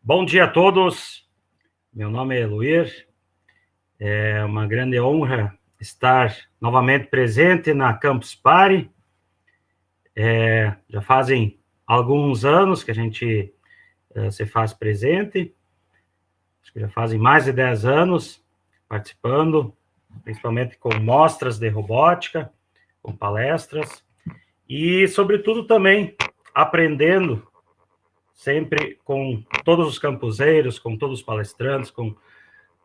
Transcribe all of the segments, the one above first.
Bom dia a todos, meu nome é Luir, é uma grande honra estar novamente presente na Campus Party. Já fazem alguns anos que a gente se faz presente, acho que já fazem mais de 10 anos participando, principalmente com mostras de robótica, com palestras, e sobretudo também aprendendo sempre com todos os campuseiros, com todos os palestrantes, com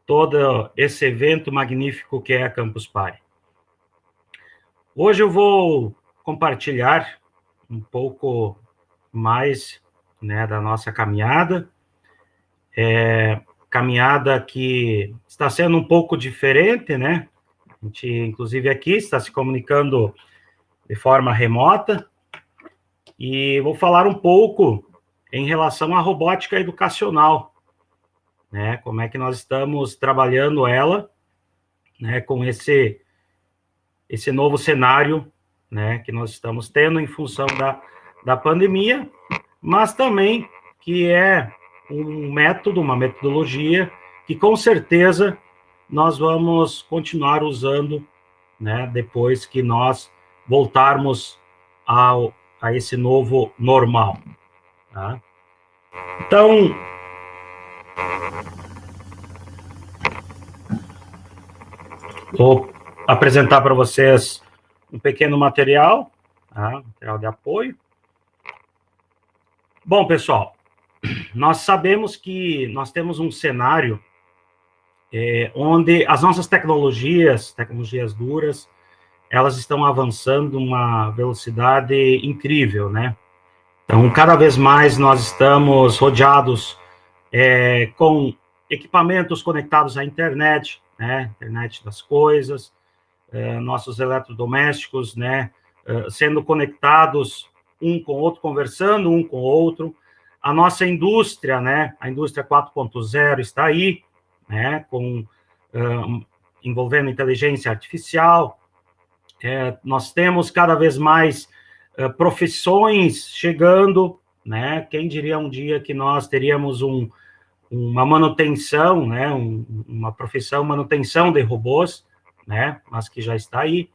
todo esse evento magnífico que é a Campus Party. Hoje eu vou compartilhar um pouco mais, da nossa caminhada, caminhada que está sendo um pouco diferente, né? A gente, inclusive, aqui está se comunicando de forma remota, e vou falar um pouco em relação à robótica educacional, né? Como é que nós estamos trabalhando ela, né, com esse novo cenário, né, que nós estamos tendo em função da pandemia, mas também que é um método, uma metodologia que com certeza nós vamos continuar usando, né, depois que nós voltarmos a esse novo normal. Tá? Então, vou apresentar para vocês um pequeno material, tá? Material de apoio. Bom, pessoal, nós sabemos que nós temos um cenário onde as nossas tecnologias duras, elas estão avançando uma velocidade incrível, né? Então, cada vez mais nós estamos rodeados com equipamentos conectados à internet, né? Internet das coisas, nossos eletrodomésticos, né? Sendo conectados um com o outro, conversando um com o outro. A nossa indústria, né? A indústria 4.0 está aí, né? Envolvendo inteligência artificial. Nós temos cada vez mais profissões chegando, né? Quem diria um dia que nós teríamos uma manutenção, né? Uma profissão manutenção de robôs, né? Mas que já está aí.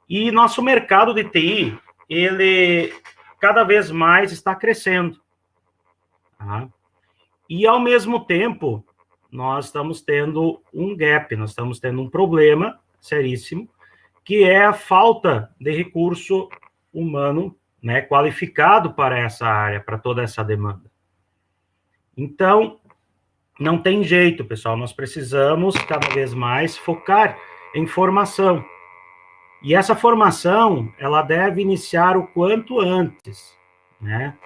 E nosso mercado de TI, ele cada vez mais está crescendo. Tá? E, ao mesmo tempo, nós estamos tendo um gap, nós estamos tendo um problema seríssimo, que é a falta de recurso humano, né, qualificado para essa área, para toda essa demanda. Então, não tem jeito, pessoal, nós precisamos cada vez mais focar em formação. E essa formação, ela deve iniciar o quanto antes, né?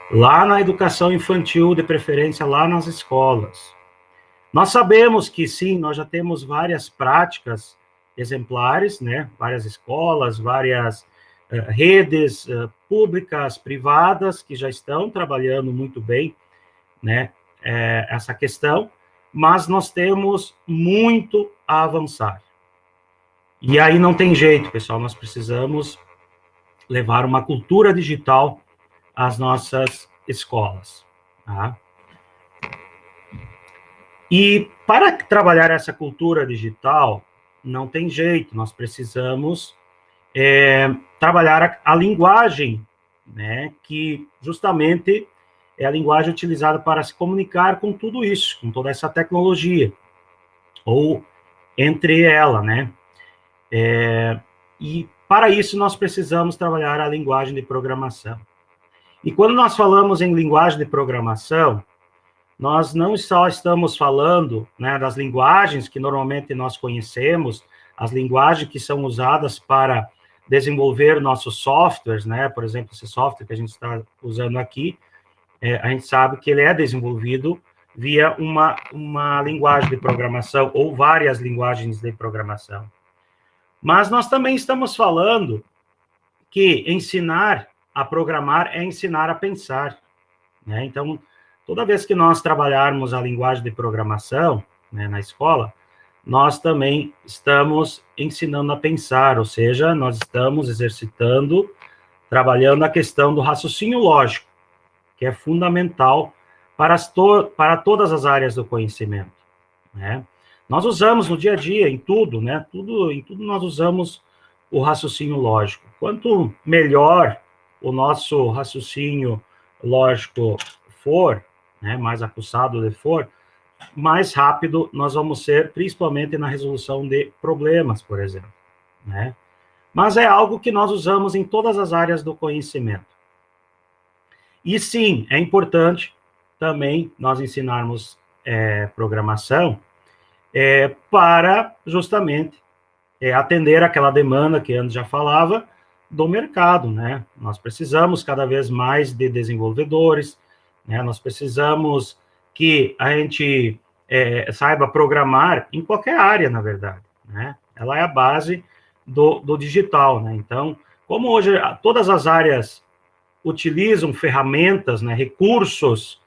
Lá na educação infantil, de preferência lá nas escolas. Nós sabemos que, sim, nós já temos várias práticas exemplares, né? Várias escolas, várias redes públicas, privadas, que já estão trabalhando muito bem, né? Essa questão, mas nós temos muito a avançar. E aí não tem jeito, pessoal, nós precisamos levar uma cultura digital às nossas escolas. Tá? E para trabalhar essa cultura digital, não tem jeito, nós precisamos trabalhar a linguagem, né, que justamente é a linguagem utilizada para se comunicar com tudo isso, com toda essa tecnologia, ou entre ela, né? E para isso nós precisamos trabalhar a linguagem de programação. E quando nós falamos em linguagem de programação, nós não só estamos falando, né, das linguagens que normalmente nós conhecemos, as linguagens que são usadas para desenvolver nossos softwares, né? Por exemplo, esse software que a gente está usando aqui, a gente sabe que ele é desenvolvido via uma linguagem de programação ou várias linguagens de programação. Mas nós também estamos falando que ensinar a programar é ensinar a pensar, né? Então, toda vez que nós trabalharmos a linguagem de programação, né, na escola, nós também estamos ensinando a pensar, ou seja, nós estamos exercitando, trabalhando a questão do raciocínio lógico, que é fundamental para todas as áreas do conhecimento, né? Nós usamos no dia a dia, em tudo, né? Em tudo nós usamos o raciocínio lógico. Quanto melhor o nosso raciocínio lógico for, né, mais aguçado ele for, mais rápido nós vamos ser, principalmente na resolução de problemas, por exemplo, né? Mas é algo que nós usamos em todas as áreas do conhecimento. E sim, é importante também nós ensinarmos programação para justamente atender aquela demanda que antes já falava do mercado, né? Nós precisamos cada vez mais de desenvolvedores, né? Nós precisamos que a gente saiba programar em qualquer área, na verdade, né? Ela é a base do digital, né? Então, como hoje todas as áreas utilizam ferramentas, né, recursos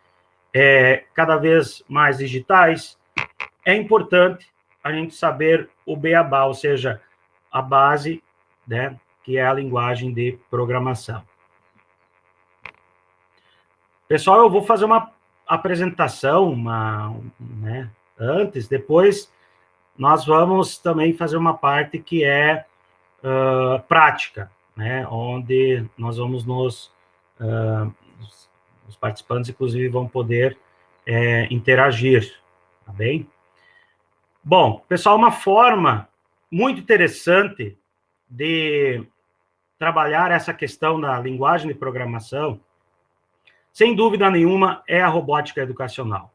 cada vez mais digitais, é importante a gente saber o beabá, ou seja, a base, né, que é a linguagem de programação. Pessoal, eu vou fazer uma apresentação, né, antes, depois nós vamos também fazer uma parte que é prática, né, onde nós vamos os participantes, inclusive, vão poder interagir, tá bem? Bom, pessoal, uma forma muito interessante de trabalhar essa questão da linguagem de programação, sem dúvida nenhuma, é a robótica educacional,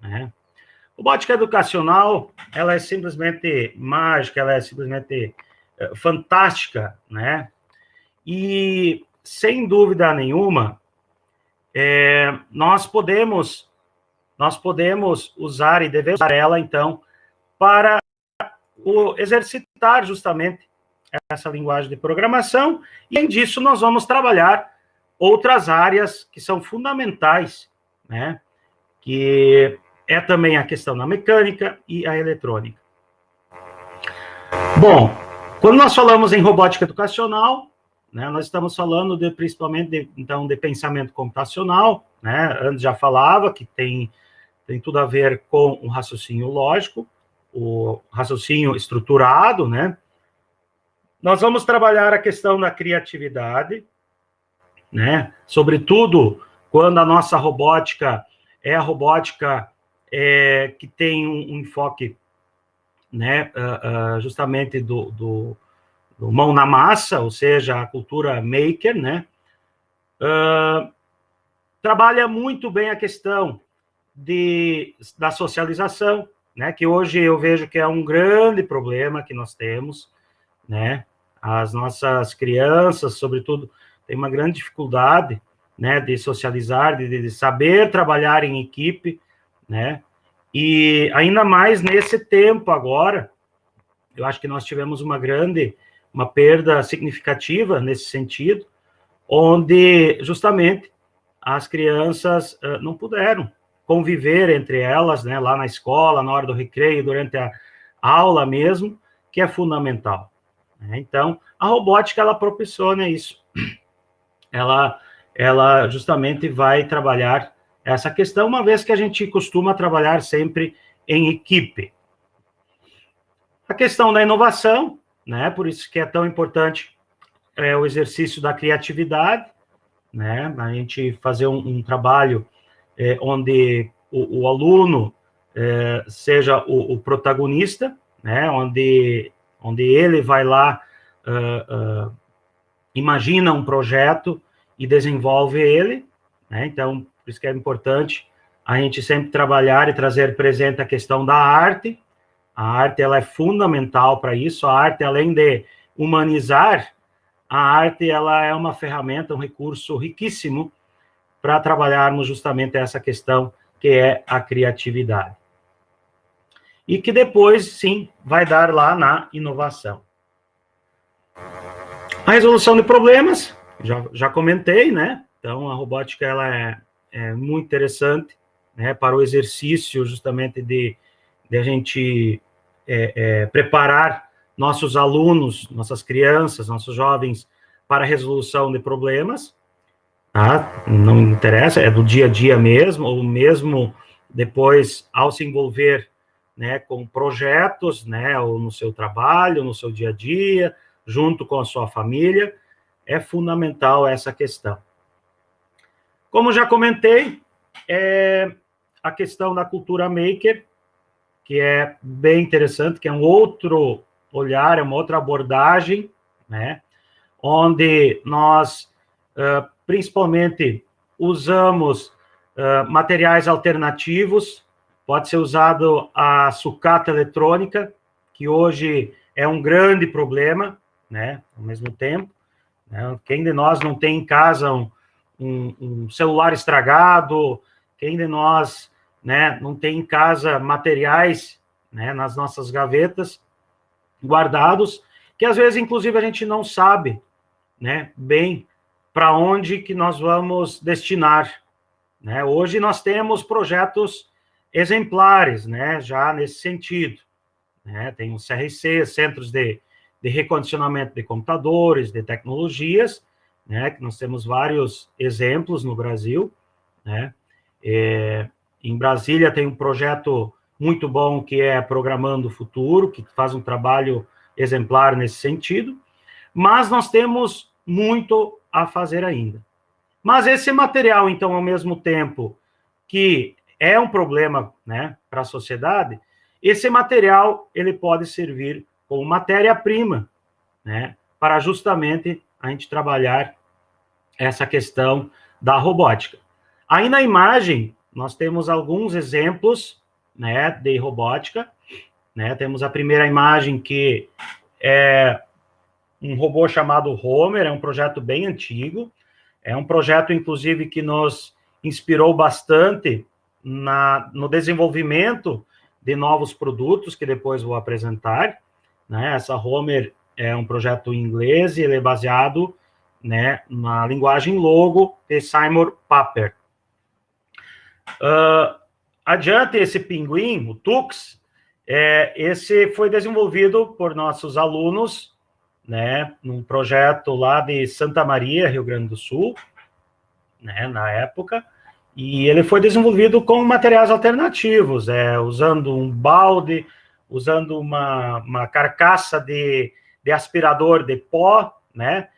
né? Robótica educacional, ela é simplesmente mágica, ela é simplesmente fantástica, né? E, sem dúvida nenhuma, nós podemos usar e devemos usar ela, então, para exercitar justamente essa linguagem de programação, e, além disso, nós vamos trabalhar outras áreas que são fundamentais, né? Que é também a questão da mecânica e a eletrônica. Bom, quando nós falamos em robótica educacional, né, nós estamos falando principalmente de pensamento computacional, né? Antes já falava que tem tudo a ver com o raciocínio lógico, o raciocínio estruturado, né? Nós vamos trabalhar a questão da criatividade, né? Sobretudo quando a nossa robótica é a robótica que tem um enfoque, né, justamente do mão na massa, ou seja, a cultura maker, né? Trabalha muito bem a questão da socialização, né? Que hoje eu vejo que é um grande problema que nós temos, né? As nossas crianças, sobretudo, têm uma grande dificuldade, né, de socializar, de saber trabalhar em equipe, né? E ainda mais nesse tempo agora, eu acho que nós tivemos uma perda significativa nesse sentido, onde justamente as crianças não puderam conviver entre elas, né, lá na escola, na hora do recreio, durante a aula mesmo, que é fundamental. Então, a robótica, ela proporciona isso. Ela justamente vai trabalhar essa questão, uma vez que a gente costuma trabalhar sempre em equipe. A questão da inovação, né, por isso que é tão importante o exercício da criatividade, né, a gente fazer um trabalho onde o aluno seja o protagonista, né, onde ele vai lá, imagina um projeto e desenvolve ele, né? Então, por isso que é importante a gente sempre trabalhar e trazer presente a questão da arte. A arte, ela é fundamental para isso. A arte, além de humanizar, a arte, ela é uma ferramenta, um recurso riquíssimo para trabalharmos justamente essa questão que é a criatividade. E que depois, sim, vai dar lá na inovação. A resolução de problemas, já comentei, né? Então, a robótica, ela é muito interessante, né, para o exercício, justamente, de a gente preparar nossos alunos, nossas crianças, nossos jovens, para a resolução de problemas. tá? Não interessa, é do dia a dia mesmo, ou mesmo depois, ao se envolver, né, com projetos, né, ou no seu trabalho, no seu dia a dia, junto com a sua família, é fundamental essa questão. Como já comentei, a questão da cultura maker, que é bem interessante, que é um outro olhar, é uma outra abordagem, né, onde nós, principalmente, usamos materiais alternativos. Pode ser usado a sucata eletrônica, que hoje é um grande problema, né, ao mesmo tempo. Né, quem de nós não tem em casa um celular estragado? Quem de nós, né, não tem em casa materiais, né, nas nossas gavetas guardados, que às vezes, inclusive, a gente não sabe, né, bem para onde que nós vamos destinar, né? Hoje nós temos projetos exemplares, né, já nesse sentido, né? Tem os CRC, Centros de Recondicionamento de Computadores, de Tecnologias, né, que nós temos vários exemplos no Brasil, né? Em Brasília tem um projeto muito bom que é Programando o Futuro, que faz um trabalho exemplar nesse sentido, mas nós temos muito a fazer ainda. Mas esse material, então, ao mesmo tempo que é um problema, né, para a sociedade, esse material ele pode servir como matéria-prima, né, para justamente a gente trabalhar essa questão da robótica. Aí na imagem nós temos alguns exemplos, né, de robótica, né? Temos a primeira imagem que é um robô chamado Homer, é um projeto bem antigo, é um projeto, inclusive, que nos inspirou bastante no desenvolvimento de novos produtos, que depois vou apresentar, né? Essa Homer é um projeto em inglês e ele é baseado, né, na linguagem Logo de Simon Papert. Adiante, esse pinguim, o Tux, esse foi desenvolvido por nossos alunos, né, num projeto lá de Santa Maria, Rio Grande do Sul, né, na época, e ele foi desenvolvido com materiais alternativos, usando um balde, usando uma carcaça de aspirador de pó, né,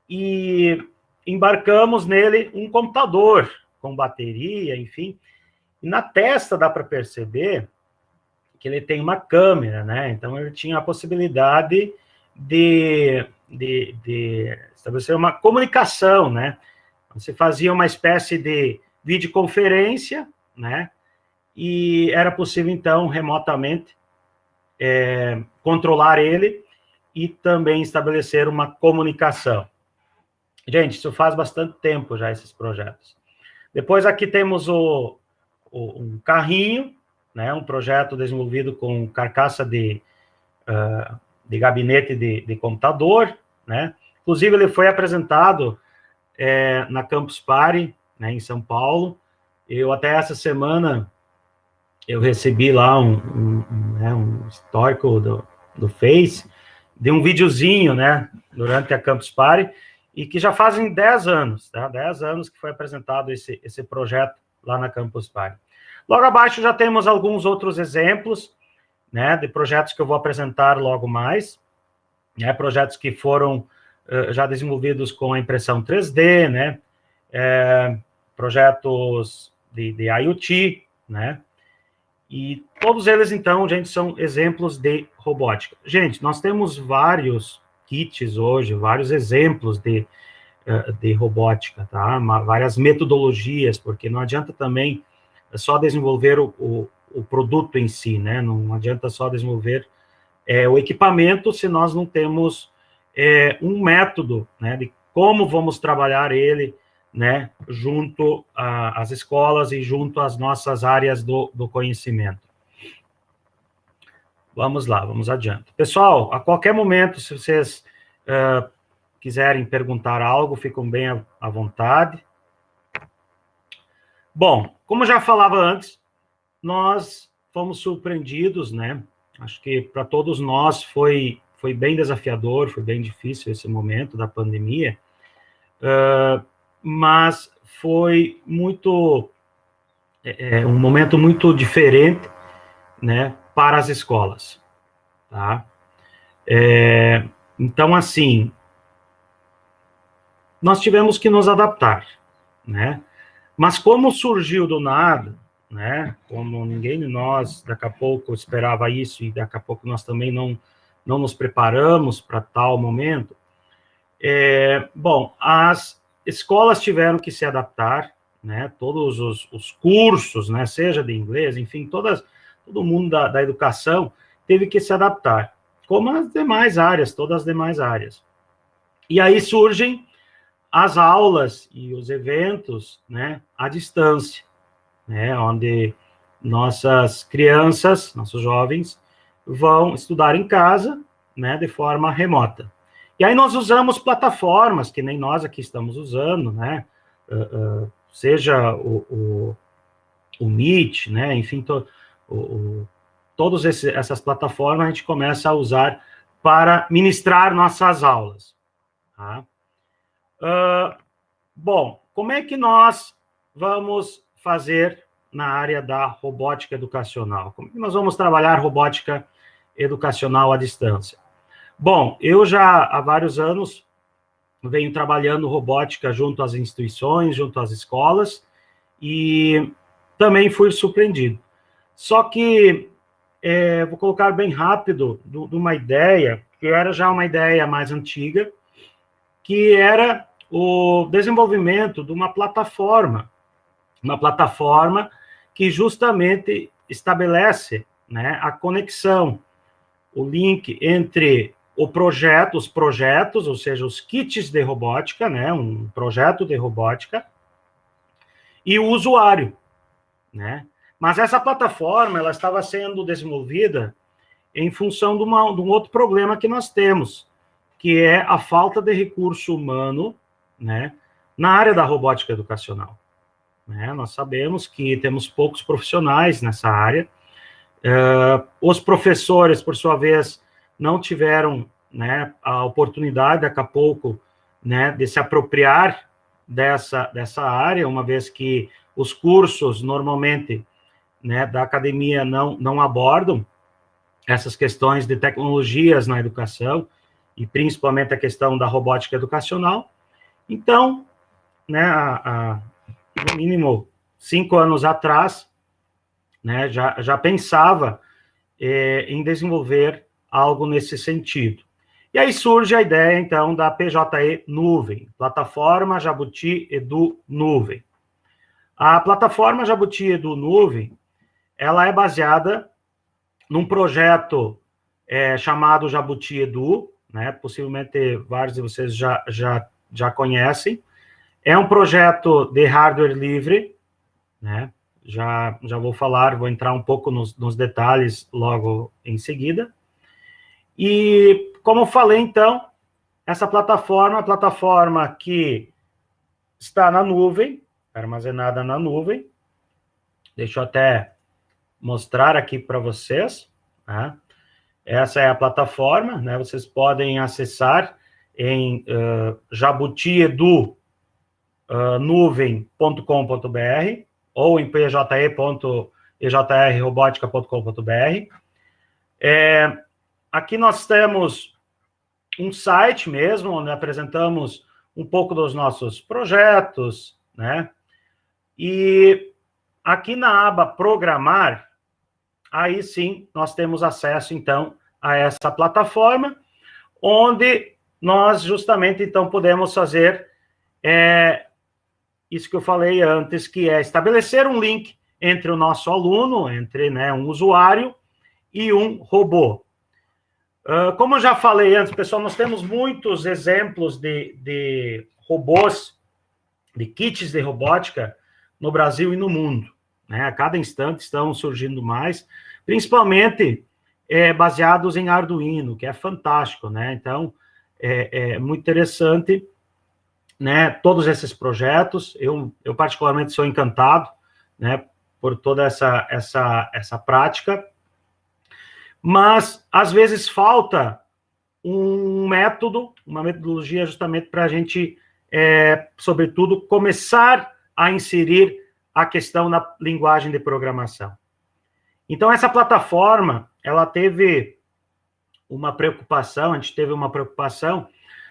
e embarcamos nele um computador com bateria, enfim. E na testa dá para perceber que ele tem uma câmera, né? Então ele tinha a possibilidade de estabelecer uma comunicação, né? Você fazia uma espécie de videoconferência, né? E era possível, então, remotamente controlar ele e também estabelecer uma comunicação. Gente, isso faz bastante tempo já, esses projetos. Depois aqui temos um carrinho, né, um projeto desenvolvido com carcaça de gabinete de computador, né? Inclusive, ele foi apresentado na Campus Party, né, em São Paulo. Eu, até essa semana, eu recebi lá um histórico do Face, de um videozinho, né, durante a Campus Party, e que já fazem 10 anos, tá? 10 anos que foi apresentado esse projeto lá na Campus Party. Logo abaixo já temos alguns outros exemplos, né, de projetos que eu vou apresentar logo mais, né, projetos que foram já desenvolvidos com a impressão 3D, né, projetos de IoT, né, e todos eles, então, gente, são exemplos de robótica. Gente, nós temos vários kits hoje, vários exemplos de robótica, tá? Várias metodologias, porque não adianta também só desenvolver o produto em si, né? Não adianta só desenvolver o equipamento se nós não temos um método, né, de como vamos trabalhar ele, né, junto às escolas e junto às nossas áreas do conhecimento. Vamos lá, vamos adiante. Pessoal, a qualquer momento, se vocês quiserem perguntar algo, ficam bem à vontade. Bom, como eu já falava antes, nós fomos surpreendidos, né? Acho que para todos nós foi bem desafiador, foi bem difícil esse momento da pandemia, mas foi muito um momento muito diferente, né, para as escolas, tá? Então, assim, nós tivemos que nos adaptar, né? Mas como surgiu do nada, né? Como ninguém de nós, daqui a pouco, esperava isso, e daqui a pouco nós também não nos preparamos para tal momento, bom, as escolas tiveram que se adaptar, né? Todos os cursos, né? Seja de inglês, enfim, todo mundo da educação teve que se adaptar, como as demais áreas, todas as demais áreas. E aí surgem as aulas e os eventos, né, à distância, né, onde nossas crianças, nossos jovens, vão estudar em casa, né, de forma remota. E aí nós usamos plataformas, que nem nós aqui estamos usando, né, seja o Meet, né, enfim, todas essas plataformas a gente começa a usar para ministrar nossas aulas, tá? Bom, como é que nós vamos fazer na área da robótica educacional? Como é que nós vamos trabalhar robótica educacional à distância? Bom, eu já há vários anos venho trabalhando robótica junto às instituições, junto às escolas, e também fui surpreendido. Só que, vou colocar bem rápido, de uma ideia, que era já uma ideia mais antiga, que era o desenvolvimento de uma plataforma que justamente estabelece, né, a conexão, o link entre os projetos, ou seja, os kits de robótica, né, um projeto de robótica, e o usuário, né? Mas essa plataforma, ela estava sendo desenvolvida em função de um outro problema que nós temos, que é a falta de recurso humano, né, na área da robótica educacional. Né? Nós sabemos que temos poucos profissionais nessa área. Os professores, por sua vez, não tiveram, né, a oportunidade, daqui a pouco, né, de se apropriar dessa área, uma vez que os cursos, normalmente, né, da academia não abordam essas questões de tecnologias na educação, e principalmente a questão da robótica educacional. Então, né, no mínimo 5 anos atrás, né, já pensava em desenvolver algo nesse sentido. E aí surge a ideia, então, da PJE Nuvem, Plataforma Jabuti Edu Nuvem. A plataforma Jabuti Edu Nuvem, ela é baseada num projeto chamado Jabuti Edu, né, possivelmente vários de vocês já conhecem. É um projeto de hardware livre, né? Já vou falar, vou entrar um pouco nos detalhes logo em seguida. E, como eu falei, então, essa plataforma é uma plataforma que está na nuvem, armazenada na nuvem. Deixa eu até mostrar aqui para vocês, tá? Essa é a plataforma, né? Vocês podem acessar em jabutiedu.nuvem.com.br ou em pje.ejrrobotica.com.br. Aqui nós temos um site mesmo, onde apresentamos um pouco dos nossos projetos, né? E aqui na aba Programar, aí sim nós temos acesso, então, a essa plataforma, onde nós justamente, então, podemos fazer isso que eu falei antes, que é estabelecer um link entre o nosso aluno, entre, né, um usuário e um robô. Como eu já falei antes, pessoal, nós temos muitos exemplos de robôs, de kits de robótica no Brasil e no mundo, né? A cada instante estão surgindo mais, principalmente baseados em Arduino, que é fantástico, né? Então, é muito interessante, né, todos esses projetos. Eu particularmente sou encantado, né, por toda essa prática, mas às vezes falta um método, uma metodologia justamente para a gente sobretudo, começar a inserir a questão da linguagem de programação. Então, essa plataforma, ela teve uma preocupação, a gente teve uma preocupação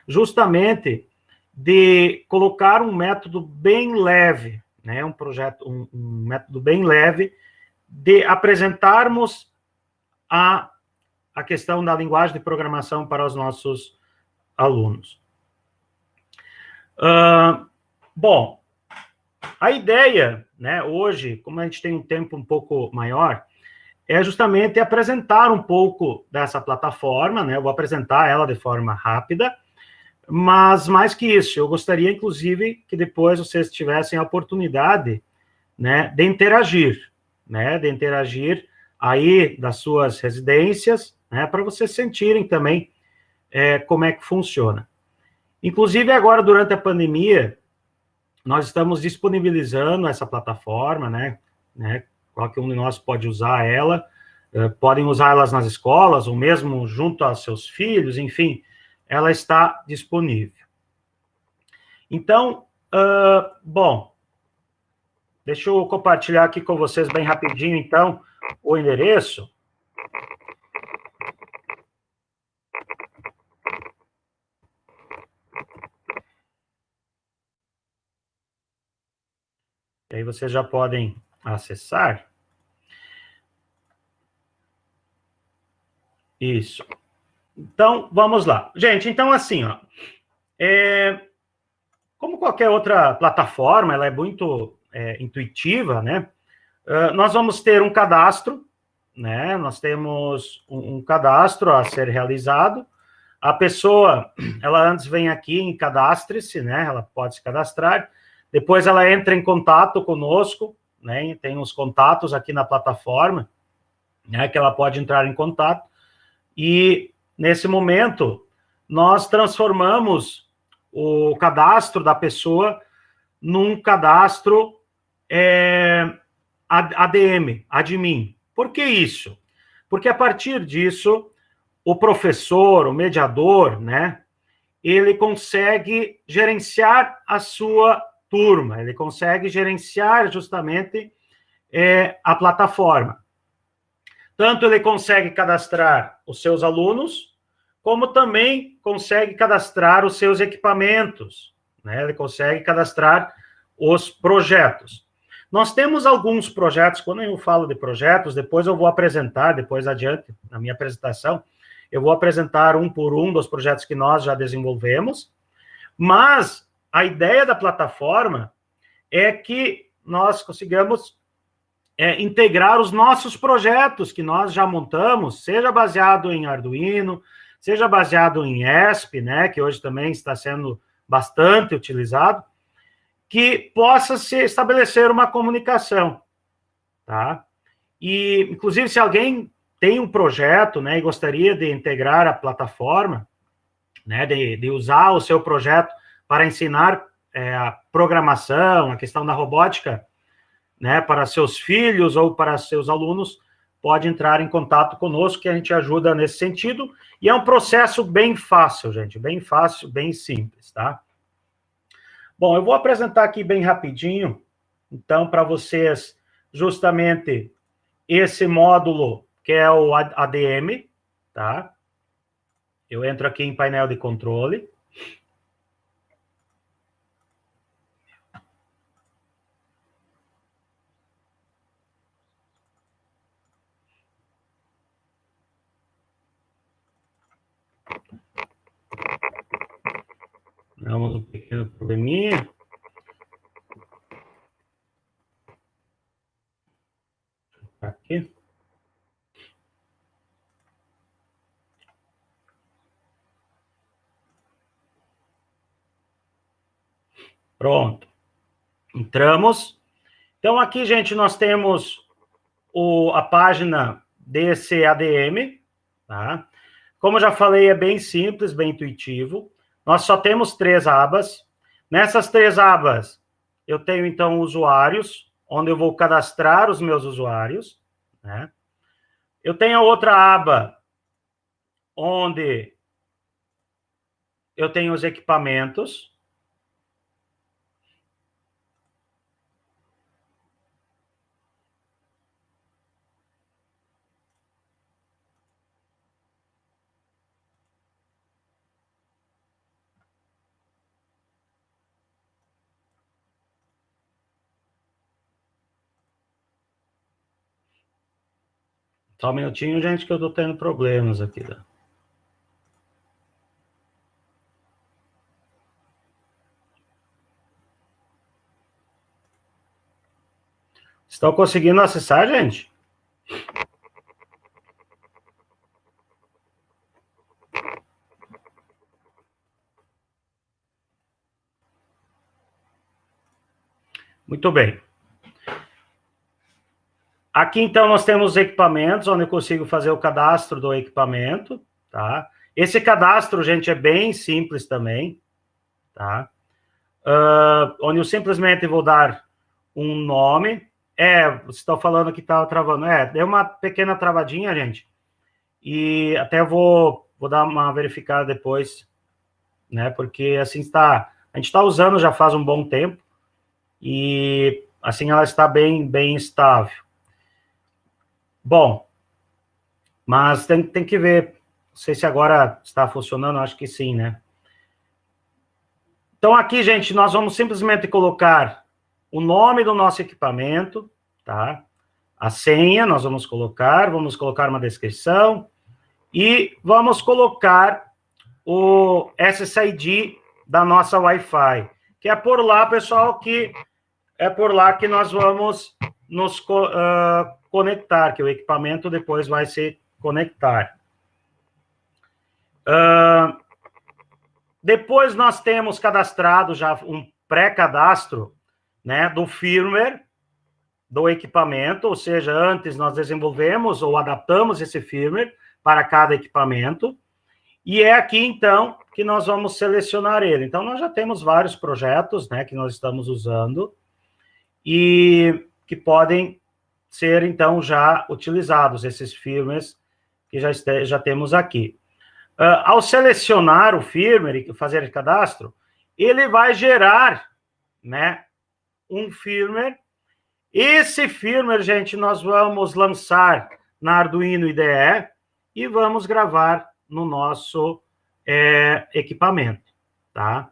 justamente de colocar um método bem leve, né, um método bem leve de apresentarmos a questão da linguagem de programação para os nossos alunos. Bom, a ideia, né, hoje, como a gente tem um tempo um pouco maior, é justamente apresentar um pouco dessa plataforma, né, eu vou apresentar ela de forma rápida, mas mais que isso, eu gostaria, inclusive, que depois vocês tivessem a oportunidade, né, de interagir aí das suas residências, né, para vocês sentirem também como é que funciona. Inclusive, agora, durante a pandemia, nós estamos disponibilizando essa plataforma, né, qualquer um de nós pode usar ela, podem usar elas nas escolas, ou mesmo junto aos seus filhos, enfim, ela está disponível. Então, bom, deixa eu compartilhar aqui com vocês bem rapidinho, então, o endereço. E aí vocês já podem acessar. Isso. Então, vamos lá. Gente, então assim, ó, como qualquer outra plataforma, ela é muito intuitiva, né? Nós vamos ter um cadastro, né? Nós temos um cadastro a ser realizado. A pessoa, ela antes vem aqui em cadastre-se, né? Ela pode se cadastrar. Depois ela entra em contato conosco, né? Tem uns contatos aqui na plataforma, né? Que ela pode entrar em contato. E, nesse momento, nós transformamos o cadastro da pessoa num cadastro ADM, admin. Por que isso? Porque, a partir disso, o professor, o mediador, né, ele consegue gerenciar a sua turma, ele consegue gerenciar justamente a plataforma. Tanto ele consegue cadastrar os seus alunos, como também consegue cadastrar os seus equipamentos, né? Ele consegue cadastrar os projetos. Nós temos alguns projetos, quando eu falo de projetos, depois eu vou apresentar, depois adiante, na minha apresentação, eu vou apresentar um por um dos projetos que nós já desenvolvemos, mas a ideia da plataforma é que nós consigamos integrar os nossos projetos que nós já montamos, seja baseado em Arduino, seja baseado em ESP, né, que hoje também está sendo bastante utilizado, que possa se estabelecer uma comunicação, tá? E, inclusive, se alguém tem um projeto, né, e gostaria de integrar a plataforma, né, de usar o seu projeto para ensinar a programação, a questão da robótica, né, para seus filhos ou para seus alunos, pode entrar em contato conosco, que a gente ajuda nesse sentido, e é um processo bem fácil, gente, bem fácil, bem simples, tá? Bom, eu vou apresentar aqui bem rapidinho, então, para vocês, justamente, esse módulo, que é o ADM, tá? Eu entro aqui em painel de controle. Damos um pequeno probleminha. Aqui. Pronto. Entramos. Então, aqui, gente, nós temos a página desse ADM, tá? Como eu já falei, é bem simples, bem intuitivo. Nós só temos 3 abas. Nessas 3 abas, eu tenho, então, usuários, onde eu vou cadastrar os meus usuários, né? Eu tenho a outra aba, onde eu tenho os equipamentos, Só um minutinho, gente, que eu estou tendo problemas aqui. Tá? Estão conseguindo acessar, gente? Muito bem. Aqui, então, nós temos equipamentos, onde eu consigo fazer o cadastro do equipamento, tá? Esse cadastro, gente, é bem simples também, tá? Onde eu simplesmente vou dar um nome. Vocês estão falando que estava travando. Deu uma pequena travadinha, gente. E até vou dar uma verificada depois, né? Porque assim está. A gente está usando já faz um bom tempo. E assim ela está bem estável. Bom, mas tem que ver. Não sei se agora está funcionando, acho que sim, né? Então, aqui, gente, nós vamos simplesmente colocar o nome do nosso equipamento, tá? A senha, nós vamos colocar uma descrição e vamos colocar o SSID da nossa Wi-Fi, que é por lá, pessoal, que nós vamos nos conectar, que o equipamento depois vai se conectar. Depois nós temos cadastrado já um pré-cadastro, né, do firmware do equipamento, ou seja, antes nós desenvolvemos ou adaptamos esse firmware para cada equipamento, e é aqui, então, que nós vamos selecionar ele. Então, nós já temos vários projetos, né, que nós estamos usando, e que podem ser, então, já utilizados, esses firmwares que já temos aqui. Ao selecionar o firmware e fazer o cadastro, ele vai gerar, né, um firmware. Esse firmware, gente, nós vamos lançar na Arduino IDE e vamos gravar no nosso equipamento, tá?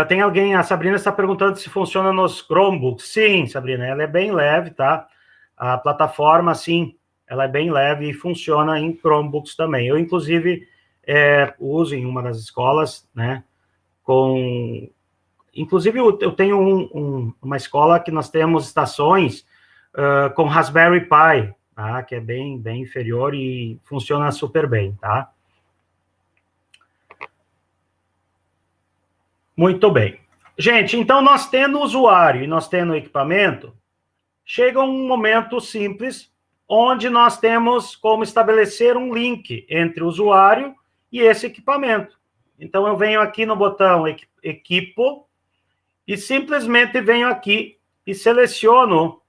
Tem alguém, a Sabrina está perguntando se funciona nos Chromebooks. Sim, Sabrina, ela é bem leve, tá? A plataforma, sim, ela é bem leve e funciona em Chromebooks também. Eu, inclusive, uso em uma das escolas, né, inclusive, eu tenho uma escola que nós temos estações com Raspberry Pi, tá? Que é bem inferior e funciona super bem, tá? Muito bem. Gente, então, nós tendo o usuário e nós tendo o equipamento, chega um momento simples, onde nós temos como estabelecer um link entre o usuário e esse equipamento. Então, eu venho aqui no botão Equipo, e simplesmente venho aqui e seleciono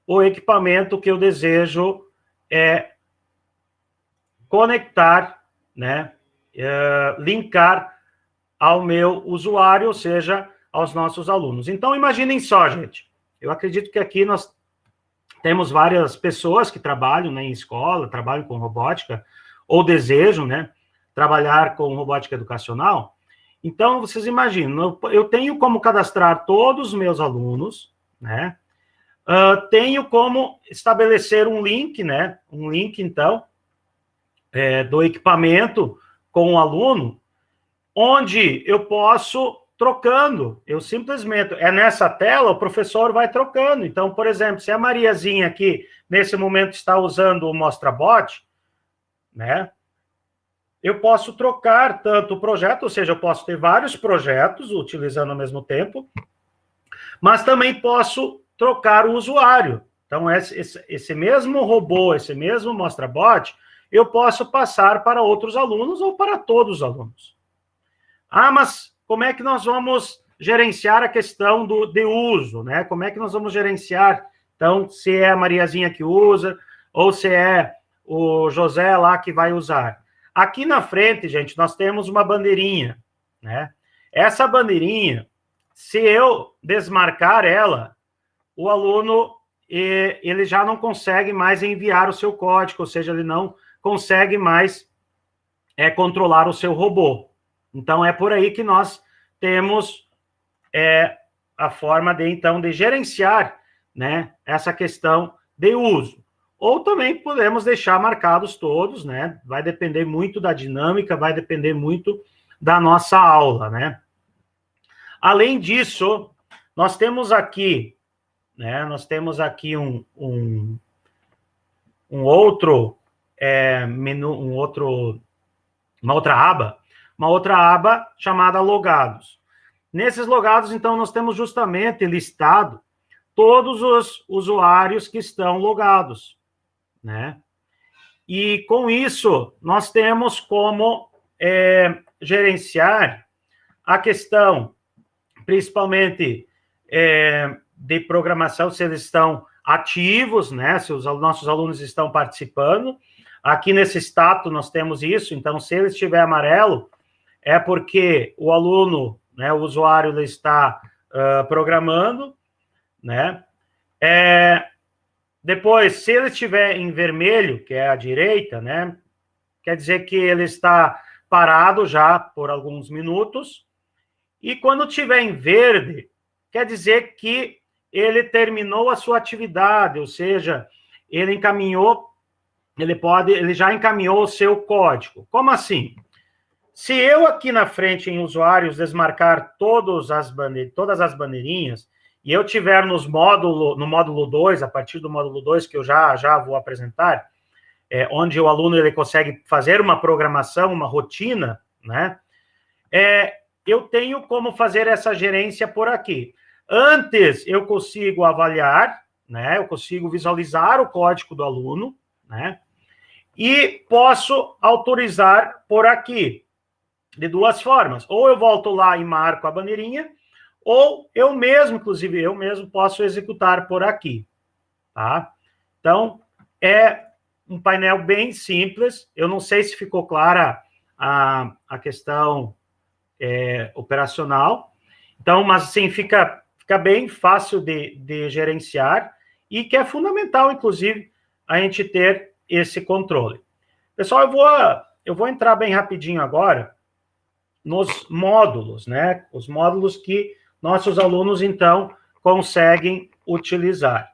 o equipamento que eu desejo conectar, né, linkar ao meu usuário, ou seja, aos nossos alunos. Então, imaginem só, gente, eu acredito que aqui nós temos várias pessoas que trabalham, né, em escola, trabalham com robótica, ou desejam, né, trabalhar com robótica educacional. Então, vocês imaginam, eu tenho como cadastrar todos os meus alunos, né? Tenho como estabelecer um link, né? Um link, então, do equipamento com o aluno, onde eu posso trocando. Eu simplesmente, nessa tela, o professor vai trocando. Então, por exemplo, se a Mariazinha aqui, nesse momento, está usando o MostraBot, né? Eu posso trocar tanto o projeto, ou seja, eu posso ter vários projetos utilizando ao mesmo tempo, mas também posso trocar o usuário. Então, esse mesmo robô, esse mesmo MostraBot, eu posso passar para outros alunos ou para todos os alunos. Mas como é que nós vamos gerenciar a questão de uso, né? Como é que nós vamos gerenciar, então, se é a Mariazinha que usa, ou se é o José lá que vai usar? Aqui na frente, gente, nós temos uma bandeirinha, né? Essa bandeirinha, se eu desmarcar ela, o aluno, ele já não consegue mais enviar o seu código, ou seja, ele não consegue mais controlar o seu robô. Então, é por aí que nós temos a forma de gerenciar, né, essa questão de uso. ou também podemos deixar marcados todos, né? Vai depender muito da dinâmica, vai depender muito da nossa aula, né? Além disso, nós temos aqui, né? Nós temos aqui um outro menu, uma outra aba chamada logados. Nesses logados, então, nós temos justamente listado todos os usuários que estão logados, né? E com isso, nós temos como gerenciar a questão, principalmente de programação, se eles estão ativos, né? Se os nossos alunos estão participando. Aqui nesse status nós temos isso, então se ele estiver amarelo, é porque o aluno, né, o usuário, ele está programando, né? Depois, se ele estiver em vermelho, que é a direita, né, quer dizer que ele está parado já por alguns minutos, e quando estiver em verde, quer dizer que ele terminou a sua atividade, ou seja, ele encaminhou, ele já encaminhou o seu código. Como assim? Se eu aqui na frente, em usuários, desmarcar todas as bandeirinhas, e eu tiver no módulo 2, a partir do módulo 2, que eu já vou apresentar, onde o aluno ele consegue fazer uma programação, uma rotina, né? Eu tenho como fazer essa gerência por aqui. Antes, eu consigo avaliar, né? Eu consigo visualizar o código do aluno, né? E posso autorizar por aqui, de duas formas. Ou eu volto lá e marco a bandeirinha, ou eu mesmo, inclusive, eu mesmo posso executar por aqui, tá? Então, é um painel bem simples. Eu não sei se ficou clara a questão operacional. Então, mas assim, fica bem fácil de gerenciar e que é fundamental, inclusive, a gente ter esse controle. Pessoal, eu vou entrar bem rapidinho agora nos módulos, né? Os módulos que nossos alunos, então, conseguem utilizar.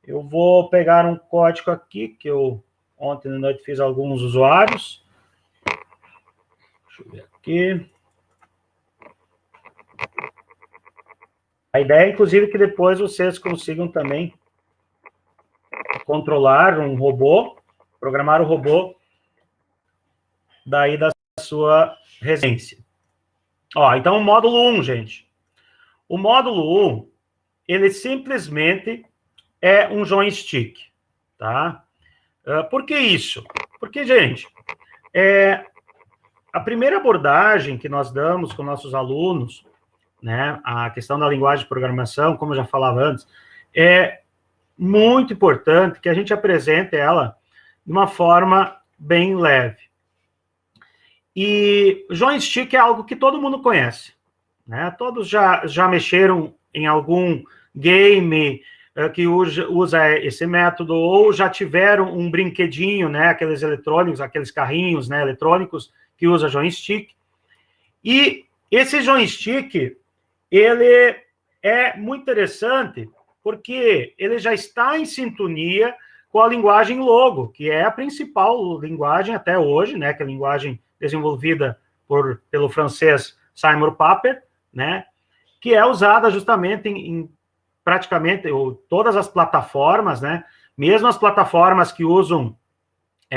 Eu vou pegar um código aqui, que eu ontem à noite fiz alguns usuários. Deixa eu ver aqui. A ideia, inclusive, é que depois vocês consigam também controlar um robô, programar o robô daí da sua residência. Ó, então, o módulo 1, gente. O módulo 1, ele simplesmente é um joystick, tá? Por que isso? Porque, gente, a primeira abordagem que nós damos com nossos alunos, né, a questão da linguagem de programação, como eu já falava antes, é muito importante que a gente apresente ela de uma forma bem leve. E joystick é algo que todo mundo conhece, né? Todos já mexeram em algum game que usa esse método, ou já tiveram um brinquedinho, né? Aqueles eletrônicos, aqueles carrinhos, né, eletrônicos que usa joystick. E esse joystick, ele é muito interessante porque ele já está em sintonia com a linguagem Logo, que é a principal linguagem até hoje, né? Que é a linguagem desenvolvida pelo francês Simon Paper, né? Que é usada justamente em praticamente todas as plataformas, né? Mesmo as plataformas que usam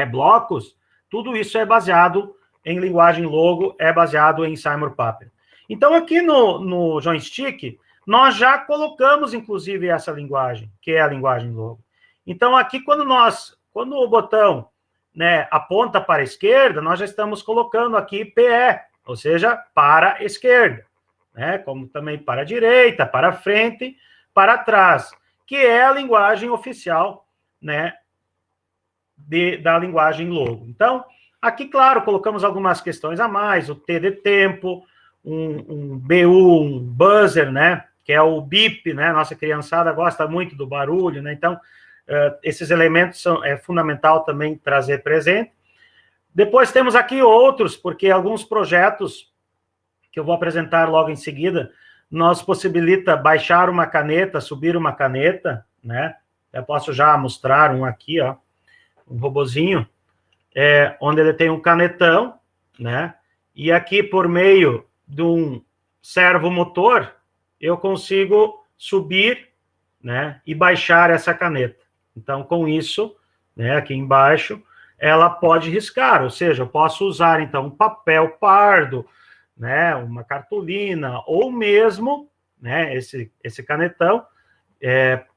blocos, tudo isso é baseado em linguagem Logo, é baseado em Simon Paper. Então, aqui no joystick, nós já colocamos, inclusive, essa linguagem, que é a linguagem Logo. Então, aqui, quando o botão, né, aponta para a esquerda, nós já estamos colocando aqui PE, ou seja, para a esquerda, né, como também para a direita, para a frente, para trás, que é a linguagem oficial, né, da linguagem Logo. Então, aqui, claro, colocamos algumas questões a mais, o T de tempo, um BU, um buzzer, né, que é o bip, né, nossa criançada gosta muito do barulho, né, então, esses elementos é fundamental também trazer presente. Depois temos aqui outros, porque alguns projetos que eu vou apresentar logo em seguida, nos possibilita baixar uma caneta, subir uma caneta, né, Eu posso já mostrar um aqui, ó, um robozinho, onde ele tem um canetão, né? E aqui, por meio de um servomotor, eu consigo subir, né, e baixar essa caneta. Então, com isso, né, aqui embaixo, ela pode riscar, ou seja, eu posso usar, então, um papel pardo, né, uma cartolina, ou mesmo, né, esse canetão,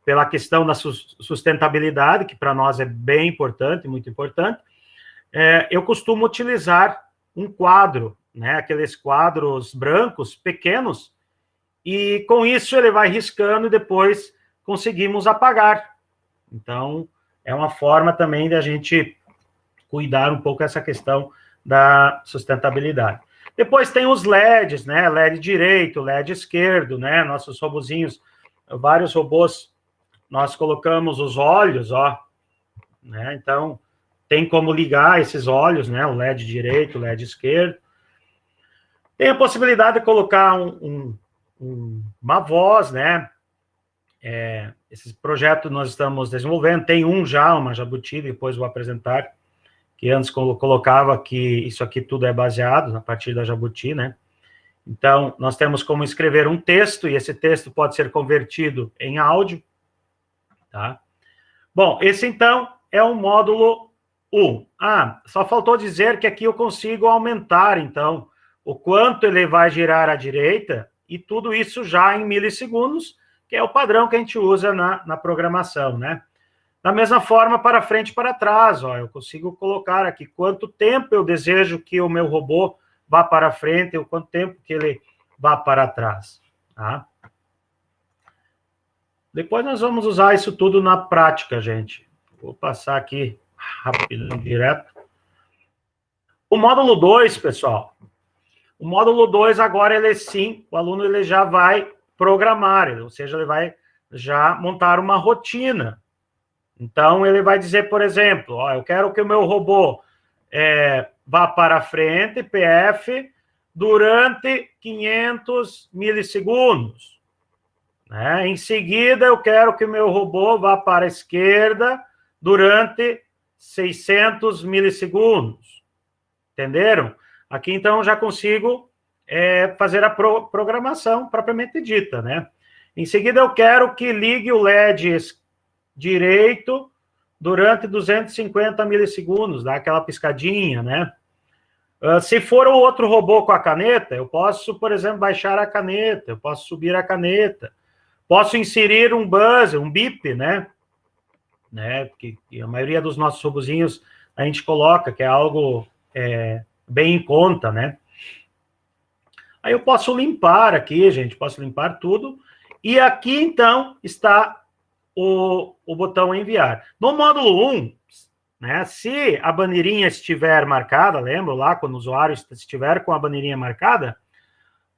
pela questão da sustentabilidade, que para nós é bem importante, muito importante, eu costumo utilizar um quadro, né, aqueles quadros brancos, pequenos, e com isso ele vai riscando e depois conseguimos apagar. Então, é uma forma também de a gente cuidar um pouco essa questão da sustentabilidade. Depois tem os LEDs, né? LED direito, LED esquerdo, né? Nossos robozinhos, vários robôs, nós colocamos os olhos, ó, né? Então, tem como ligar esses olhos, né? O LED direito, o LED esquerdo. Tem a possibilidade de colocar uma voz, né? Esse projeto nós estamos desenvolvendo, tem um já, uma Jabuti, depois vou apresentar, que antes colocava que isso aqui tudo é baseado a partir da Jabuti, né? Então, nós temos como escrever um texto, e esse texto pode ser convertido em áudio, tá? Bom, esse, então, é o módulo 1. Só faltou dizer que aqui eu consigo aumentar, então, o quanto ele vai girar à direita, e tudo isso já em milissegundos, que é o padrão que a gente usa na programação, né? Da mesma forma, para frente e para trás, ó, eu consigo colocar aqui quanto tempo eu desejo que o meu robô vá para frente ou quanto tempo que ele vá para trás, tá? Depois nós vamos usar isso tudo na prática, gente. Vou passar aqui rápido, direto. O módulo 2, pessoal. O módulo 2 agora, ele sim, o aluno ele já vai programar, ou seja, ele vai já montar uma rotina. Então, ele vai dizer, por exemplo, ó, eu quero que o meu robô vá para frente, PF, durante 500 milissegundos. Né? Em seguida, eu quero que o meu robô vá para a esquerda durante 600 milissegundos. Entenderam? Aqui, então, eu já consigo fazer a programação propriamente dita, né? Em seguida, eu quero que ligue o LED direito durante 250 milissegundos, dá aquela piscadinha, né? Se for o outro robô com a caneta, eu posso, por exemplo, baixar a caneta, eu posso subir a caneta, posso inserir um buzzer, um bip, né? Porque a maioria dos nossos robozinhos a gente coloca, que é algo bem em conta, né? Aí eu posso limpar aqui, gente, posso limpar tudo, e aqui, então, está o botão enviar. No módulo 1, né, se a bandeirinha estiver marcada, lembra lá, quando o usuário estiver com a bandeirinha marcada,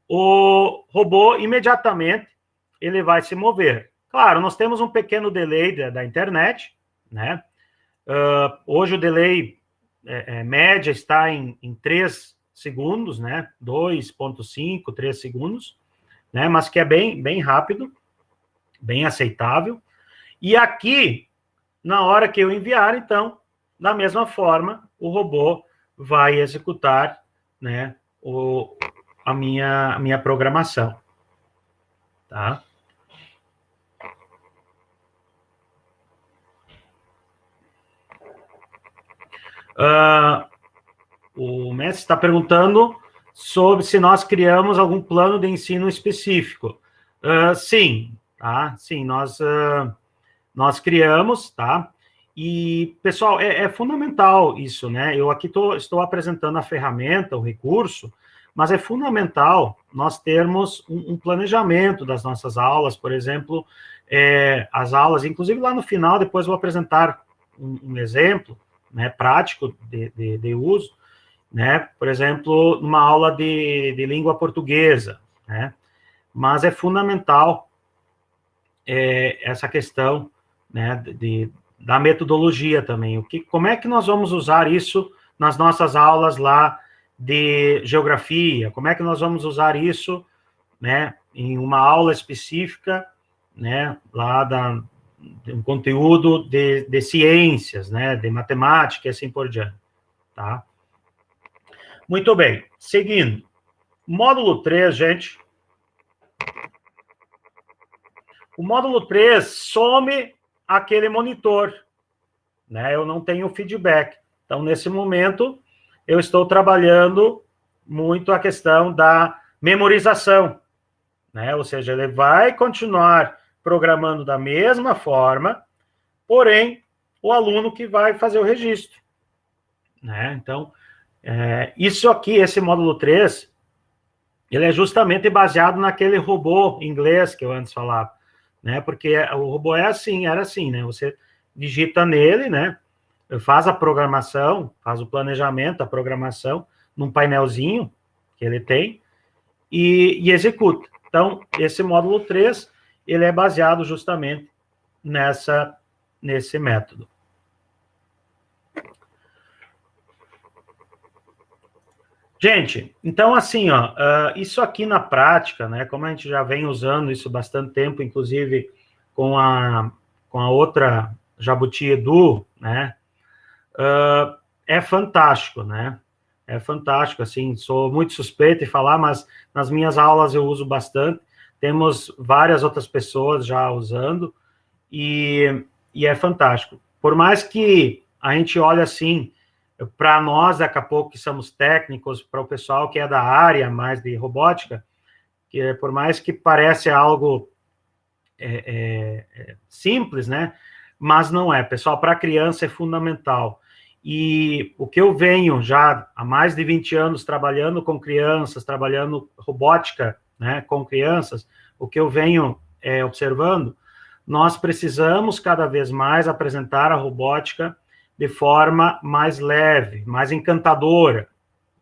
o robô, imediatamente, ele vai se mover. Claro, nós temos um pequeno delay da internet, né? Hoje o delay média está em 3 segundos, né? 2,5, 3 segundos, né? Mas que é bem rápido, bem aceitável. E aqui, na hora que eu enviar, então, da mesma forma, o robô vai executar, né, a minha programação. Tá? O mestre está perguntando sobre se nós criamos algum plano de ensino específico. Sim, tá? Sim, nós criamos, tá? E, pessoal, é fundamental isso, né? Eu aqui estou apresentando a ferramenta, o recurso, mas é fundamental nós termos um planejamento das nossas aulas, por exemplo, as aulas, inclusive lá no final, depois vou apresentar um exemplo, né, prático de uso, né? Por exemplo, numa aula de língua portuguesa, né? Mas é fundamental essa questão, né, da metodologia também. Como é que nós vamos usar isso nas nossas aulas lá de geografia? Como é que nós vamos usar isso, né, em uma aula específica, né, lá um conteúdo de ciências, né, de matemática e assim por diante, tá? Muito bem, seguindo. Módulo 3, gente. O módulo 3 some aquele monitor, né? Eu não tenho feedback. Então, nesse momento, eu estou trabalhando muito a questão da memorização, né? Ou seja, ele vai continuar programando da mesma forma, porém, o aluno que vai fazer o registro, né? Então, isso aqui, esse módulo 3, ele é justamente baseado naquele robô inglês que eu antes falava, né? Porque o robô era assim, né? Você digita nele, né? Faz a programação, faz o planejamento, a programação, num painelzinho que ele tem, e executa. Então, esse módulo 3, ele é baseado justamente nesse método. Gente, então assim, ó, isso aqui na prática, né, como a gente já vem usando isso bastante tempo, inclusive com a outra Jabuti Edu, né, é fantástico, né, é fantástico, assim, sou muito suspeito em falar, mas nas minhas aulas eu uso bastante, temos várias outras pessoas já usando, e é fantástico. Por mais que a gente olhe assim, para nós, daqui a pouco, que somos técnicos, para o pessoal que é da área mais de robótica, que por mais que pareça algo simples, né? Mas não é, pessoal, para a criança é fundamental. E o que eu venho já há mais de 20 anos trabalhando com crianças, trabalhando robótica, né, com crianças, o que eu venho observando, nós precisamos cada vez mais apresentar a robótica de forma mais leve, mais encantadora,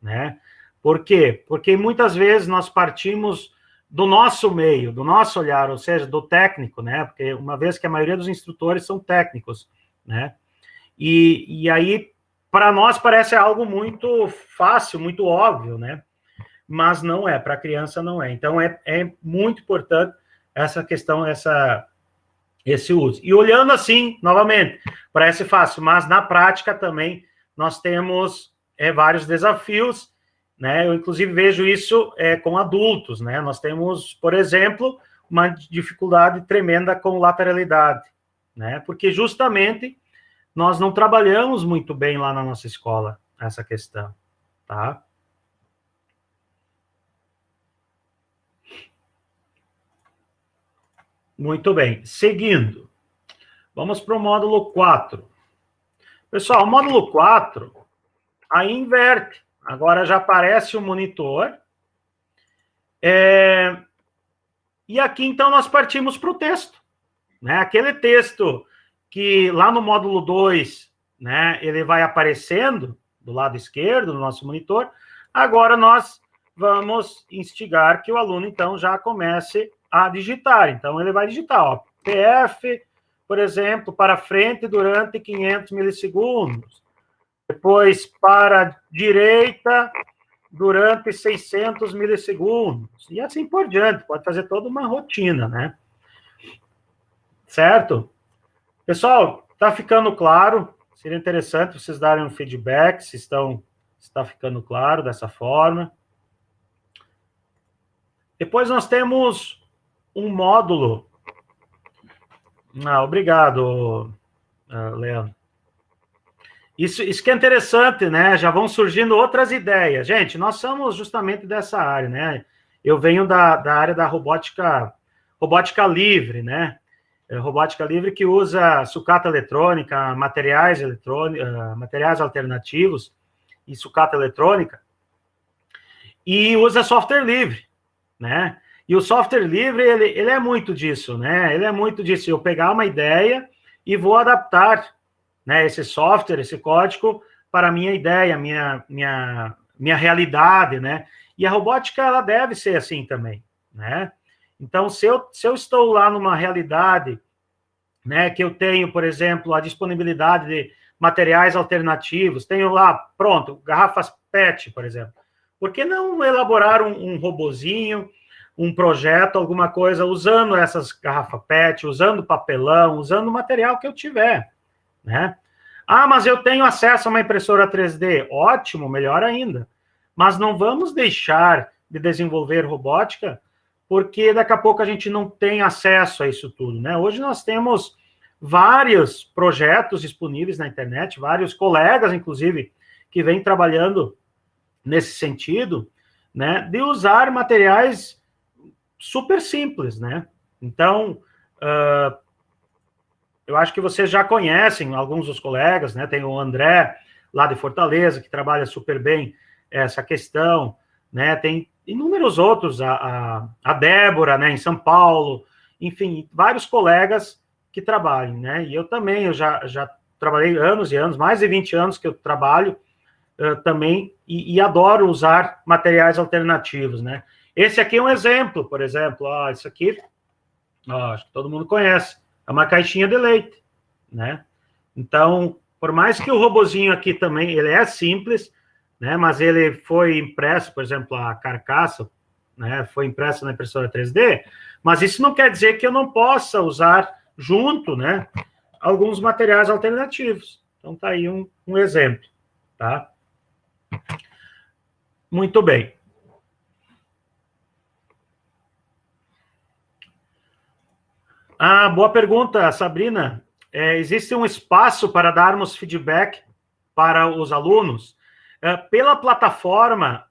né? Por quê? Porque muitas vezes nós partimos do nosso meio, do nosso olhar, ou seja, do técnico, né? Porque uma vez que a maioria dos instrutores são técnicos, né? E aí, para nós parece algo muito fácil, muito óbvio, né? Mas não é, para a criança não é. Então, é muito importante essa questão, esse uso. E olhando assim, novamente, parece fácil, mas na prática também nós temos vários desafios, né? Eu, inclusive, vejo isso com adultos, né? Nós temos, por exemplo, uma dificuldade tremenda com lateralidade, né? Porque justamente nós não trabalhamos muito bem lá na nossa escola essa questão, tá? Muito bem. Seguindo, vamos para o módulo 4. Pessoal, o módulo 4, aí inverte. Agora já aparece o monitor. E aqui, então, nós partimos para o texto, né? Aquele texto que lá no módulo 2, né, ele vai aparecendo do lado esquerdo do nosso monitor. Agora nós vamos instigar que o aluno, então, já comece a digitar. Então, ele vai digitar, ó, PF, por exemplo, para frente durante 500 milissegundos. Depois, para a direita durante 600 milissegundos. E assim por diante. Pode fazer toda uma rotina, né? Certo? Pessoal, está ficando claro? Seria interessante vocês darem um feedback se está ficando claro dessa forma. Depois nós temos um módulo. Obrigado, Leandro. Isso que é interessante, né? Já vão surgindo outras ideias. Gente, nós somos justamente dessa área, né? Eu venho da área da robótica livre, né? Robótica livre que usa sucata eletrônica, materiais alternativos e sucata eletrônica, e usa software livre, né? E o software livre, ele é muito disso, né? Ele é muito disso, eu pegar uma ideia e vou adaptar, né, esse software, esse código, para a minha ideia, minha realidade, né? E a robótica, ela deve ser assim também, né? Então, se eu estou lá numa realidade, né, que eu tenho, por exemplo, a disponibilidade de materiais alternativos, tenho lá, pronto, garrafas PET, por exemplo. Por que não elaborar um robozinho um projeto, alguma coisa, usando essas garrafas PET, usando papelão, usando o material que eu tiver, né? Ah, mas eu tenho acesso a uma impressora 3D. Ótimo, melhor ainda. Mas não vamos deixar de desenvolver robótica, porque daqui a pouco a gente não tem acesso a isso tudo, né? Hoje nós temos vários projetos disponíveis na internet, vários colegas, inclusive, que vêm trabalhando nesse sentido, né, de usar materiais super simples, né? Então, eu acho que vocês já conhecem alguns dos colegas, né? Tem o André, lá de Fortaleza, que trabalha super bem essa questão, né? Tem inúmeros outros, a Débora, né, em São Paulo, enfim, vários colegas que trabalham, né? E eu também, eu já trabalhei anos e anos, mais de 20 anos que eu trabalho também, e adoro usar materiais alternativos, né? Esse aqui é um exemplo, por exemplo, isso aqui, acho que todo mundo conhece, é uma caixinha de leite, né? Então, por mais que o robozinho aqui também, ele é simples, né? Mas ele foi impresso, por exemplo, a carcaça, né? Foi impressa na impressora 3D, mas isso não quer dizer que eu não possa usar junto, né? Alguns materiais alternativos. Então, tá aí um exemplo, tá? Muito bem. Boa pergunta, Sabrina. Existe um espaço para darmos feedback para os alunos? Pela plataforma,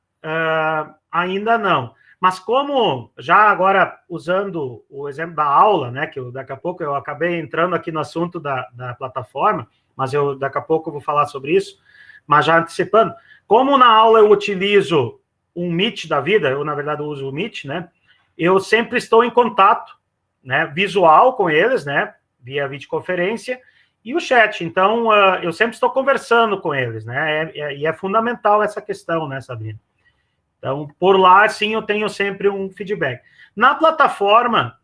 ainda não. Mas como, já agora usando o exemplo da aula, né, que daqui a pouco eu acabei entrando aqui no assunto da plataforma, mas daqui a pouco eu vou falar sobre isso, mas já antecipando, como na aula eu utilizo um Meet da vida, eu na verdade uso o Meet, né, eu sempre estou em contato, né, visual com eles, né, via videoconferência, e o chat. Então, eu sempre estou conversando com eles, né, e é fundamental essa questão, né, Sabrina? Então, por lá, sim, eu tenho sempre um feedback. Na plataforma,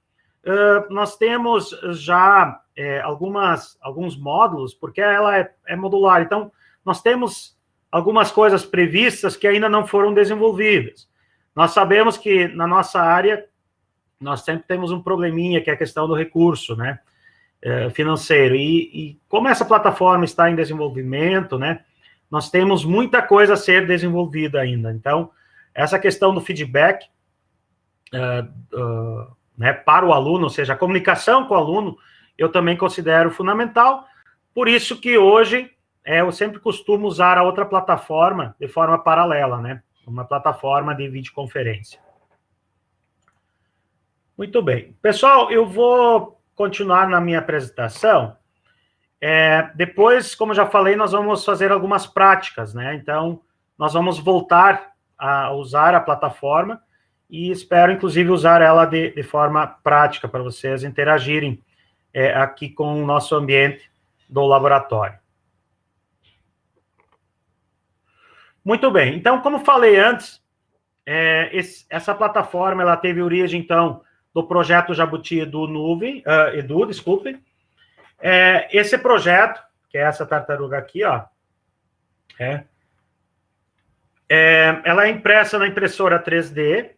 nós temos já alguns módulos, porque ela é modular. Então, nós temos algumas coisas previstas que ainda não foram desenvolvidas. Nós sabemos que na nossa área, nós sempre temos um probleminha, que é a questão do recurso, né, financeiro. E como essa plataforma está em desenvolvimento, né, nós temos muita coisa a ser desenvolvida ainda. Então, essa questão do feedback né, para o aluno, ou seja, a comunicação com o aluno, eu também considero fundamental. Por isso que hoje eu sempre costumo usar a outra plataforma de forma paralela, né, uma plataforma de videoconferência. Muito bem. Pessoal, eu vou continuar na minha apresentação. Depois, como já falei, nós vamos fazer algumas práticas, né? Então, nós vamos voltar a usar a plataforma e espero, inclusive, usar ela de forma prática para vocês interagirem aqui com o nosso ambiente do laboratório. Muito bem. Então, como falei antes, essa plataforma ela teve origem, então, do projeto Jabuti Edu, desculpe. Esse projeto, que é essa tartaruga aqui, ó, ela é impressa na impressora 3D,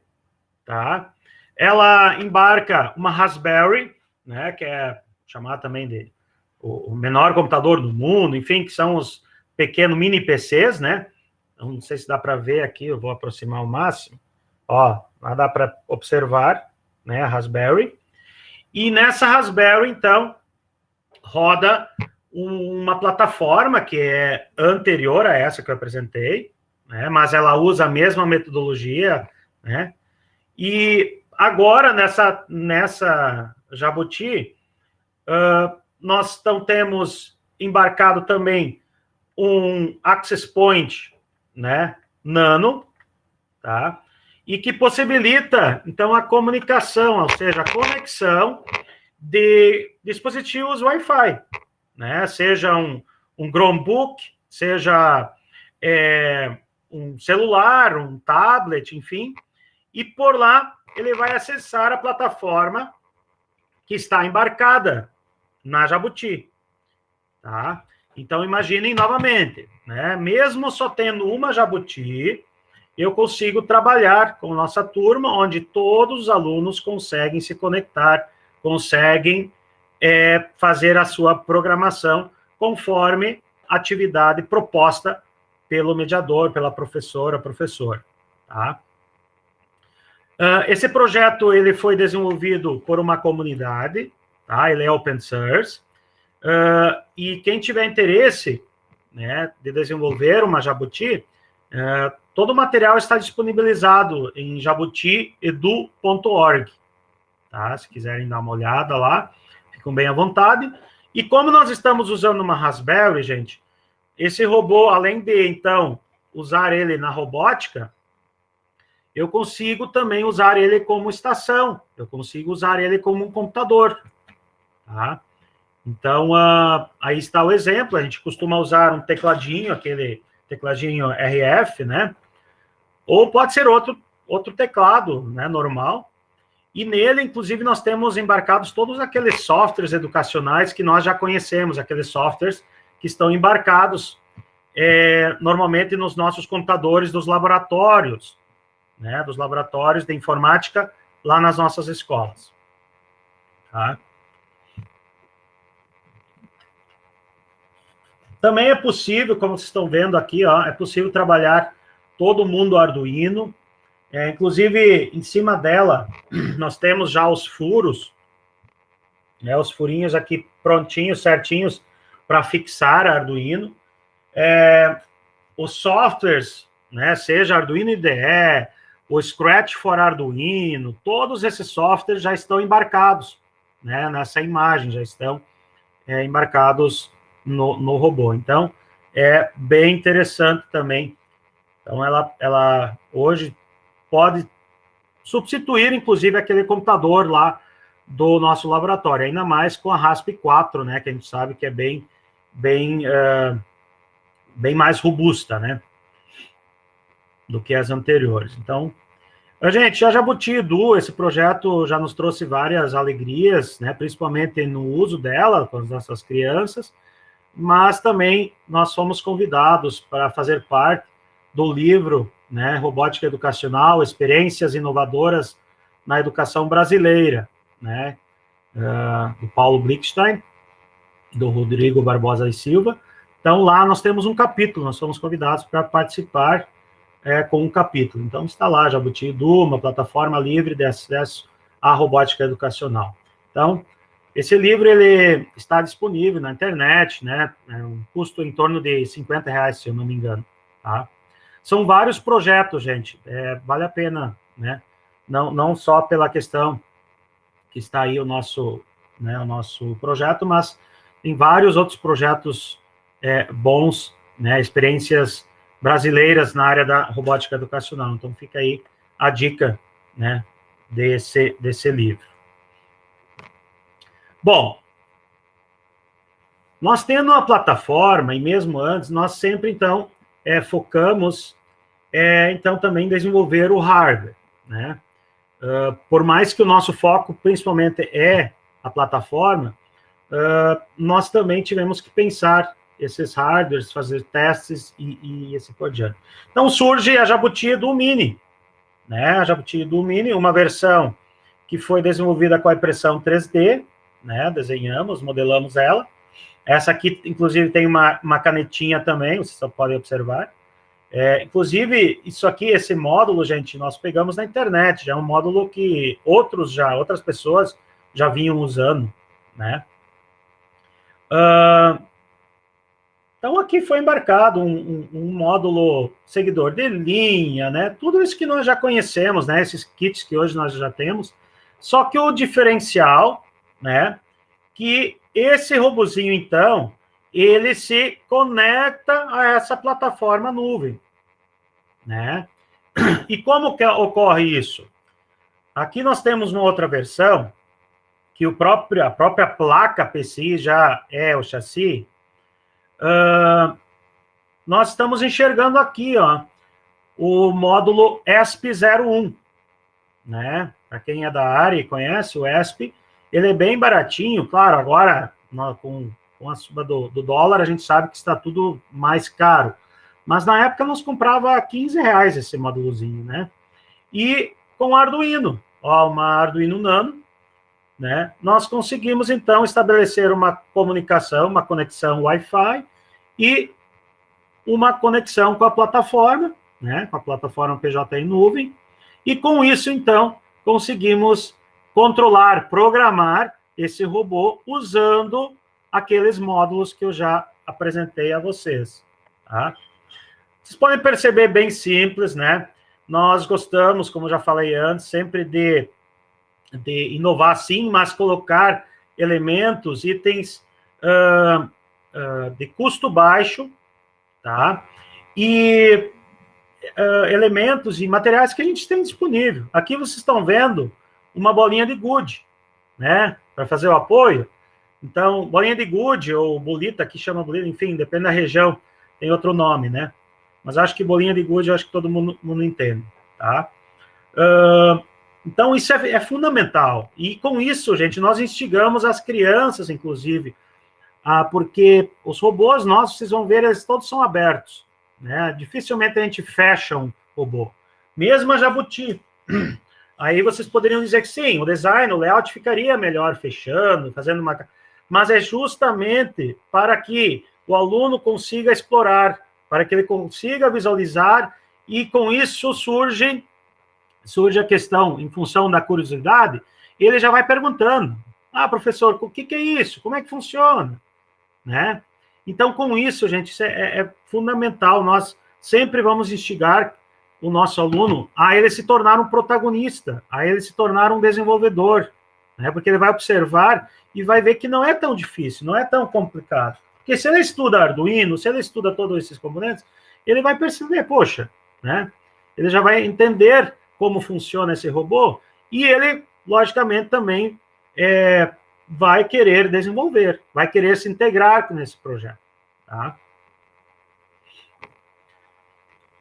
tá? Ela embarca uma Raspberry, né, que é chamada também de o menor computador do mundo, enfim, que são os pequenos mini PCs, né? Não sei se dá para ver aqui, eu vou aproximar ao máximo. Ó, lá dá para observar, né, a Raspberry. E nessa Raspberry, então, roda uma plataforma que é anterior a essa que eu apresentei, né, mas ela usa a mesma metodologia, né? E agora, nessa Jabuti, nós temos embarcado também um Access Point, né, Nano, tá? E que possibilita, então, a comunicação, ou seja, a conexão de dispositivos Wi-Fi, né? Seja um Chromebook, seja um celular, um tablet, enfim, e por lá ele vai acessar a plataforma que está embarcada na Jabuti, tá? Então, imaginem novamente, né? Mesmo só tendo uma Jabuti, eu consigo trabalhar com nossa turma, onde todos os alunos conseguem se conectar, conseguem fazer a sua programação conforme a atividade proposta pelo mediador, pela professora, professor. Tá? Esse projeto ele foi desenvolvido por uma comunidade, tá? Ele é open source, e quem tiver interesse, né, de desenvolver uma Jabuti, todo o material está disponibilizado em jabutiedu.org, tá? Se quiserem dar uma olhada lá, ficam bem à vontade. E como nós estamos usando uma Raspberry, gente, esse robô, além de, então, usar ele na robótica, eu consigo também usar ele como estação, eu consigo usar ele como um computador, tá? Então, aí está o exemplo, a gente costuma usar um tecladinho, aquele tecladinho RF, né? Ou pode ser outro teclado, né, normal. E nele, inclusive, nós temos embarcados todos aqueles softwares educacionais que nós já conhecemos, aqueles softwares que estão embarcados normalmente nos nossos computadores dos laboratórios, né, dos laboratórios de informática lá nas nossas escolas. Tá? Também é possível, como vocês estão vendo aqui, ó, é possível trabalhar todo mundo Arduino. Inclusive, em cima dela, nós temos já os furos, né, os furinhos aqui prontinhos, certinhos, para fixar Arduino. Os softwares, né, seja Arduino IDE, o Scratch for Arduino, todos esses softwares já estão embarcados, né, nessa imagem, já estão embarcados no robô. Então, é bem interessante também. Então, ela hoje pode substituir, inclusive, aquele computador lá do nosso laboratório, ainda mais com a RASP-4, né, que a gente sabe que é bem mais robusta, né, do que as anteriores. Então, gente, a Jabuti Edu, esse projeto já nos trouxe várias alegrias, né, principalmente no uso dela com as nossas crianças, mas também nós fomos convidados para fazer parte do livro, né, Robótica Educacional, Experiências Inovadoras na Educação Brasileira, né, do Paulo Blickstein, do Rodrigo Barbosa e Silva. Então, lá nós temos um capítulo, nós fomos convidados para participar com um capítulo. Então, está lá, Jabuti Edu, uma plataforma livre de acesso à robótica educacional. Então, esse livro, ele está disponível na internet, né, um custo em torno de R$50, se eu não me engano, tá? São vários projetos, gente, vale a pena, né, não só pela questão que está aí o nosso projeto, mas tem vários outros projetos bons, né, experiências brasileiras na área da robótica educacional. Então, fica aí a dica, né, desse livro. Bom, nós tendo a plataforma, e mesmo antes, nós sempre, então, focamos, então, também em desenvolver o hardware, né? Por mais que o nosso foco, principalmente, é a plataforma, nós também tivemos que pensar esses hardwares, fazer testes e assim por diante. Então, surge a Jabuti Edu Mini, né? A Jabuti Edu Mini, uma versão que foi desenvolvida com a impressão 3D, né? Desenhamos, modelamos ela. Essa aqui, inclusive, tem uma canetinha também, vocês só podem observar. Inclusive, isso aqui, esse módulo, gente, nós pegamos na internet, já é um módulo que outras pessoas já vinham usando, né? Então, aqui foi embarcado um módulo seguidor de linha, né? Tudo isso que nós já conhecemos, né? Esses kits que hoje nós já temos. Só que o diferencial, né? Que esse robozinho, então, ele se conecta a essa plataforma nuvem, né? E como que ocorre isso? Aqui nós temos uma outra versão, que a própria placa PCI já é o chassi. Nós estamos enxergando aqui, ó, o módulo ESP01, né? Para quem é da área e conhece o ESP, ele é bem baratinho, claro, agora com a suba do dólar, a gente sabe que está tudo mais caro, Mas na época nós comprava R$ 15 esse módulozinho, né? E com Arduino, ó, uma Arduino Nano, né? Nós conseguimos, então, estabelecer uma comunicação, uma conexão Wi-Fi e uma conexão com a plataforma, né? Com a plataforma PJ em nuvem. E com isso, então, conseguimos controlar, programar esse robô usando aqueles módulos que eu já apresentei a vocês, tá? Vocês podem perceber bem simples, né? Nós gostamos, como já falei antes, sempre de inovar sim, mas colocar elementos, itens de custo baixo, tá? E elementos e materiais que a gente tem disponível. Aqui vocês estão vendo uma bolinha de gude, né? Para fazer o apoio. Então, bolinha de gude ou bolita, aqui chama bolita, enfim, depende da região, tem outro nome, né? Mas acho que bolinha de gude, eu acho que todo mundo entende, tá? Então, isso é fundamental. E com isso, gente, nós instigamos as crianças, inclusive, porque os robôs nossos, vocês vão ver, eles todos são abertos, né? Dificilmente a gente fecha um robô. Mesmo a Jabuti. Aí vocês poderiam dizer que sim, o design, o layout ficaria melhor fechando, fazendo uma... Mas é justamente para que o aluno consiga explorar, para que ele consiga visualizar, e com isso surge a questão, em função da curiosidade, ele já vai perguntando, professor, o que é isso? Como é que funciona? Né? Então, com isso, gente, isso é fundamental, nós sempre vamos instigar o nosso aluno a ele se tornar um protagonista, a ele se tornar um desenvolvedor, né? Porque ele vai observar e vai ver que não é tão difícil, não é tão complicado. Porque se ele estuda Arduino, se ele estuda todos esses componentes, ele vai perceber, poxa, né? Ele já vai entender como funciona esse robô e ele, logicamente, também vai querer desenvolver, vai querer se integrar nesse projeto, tá?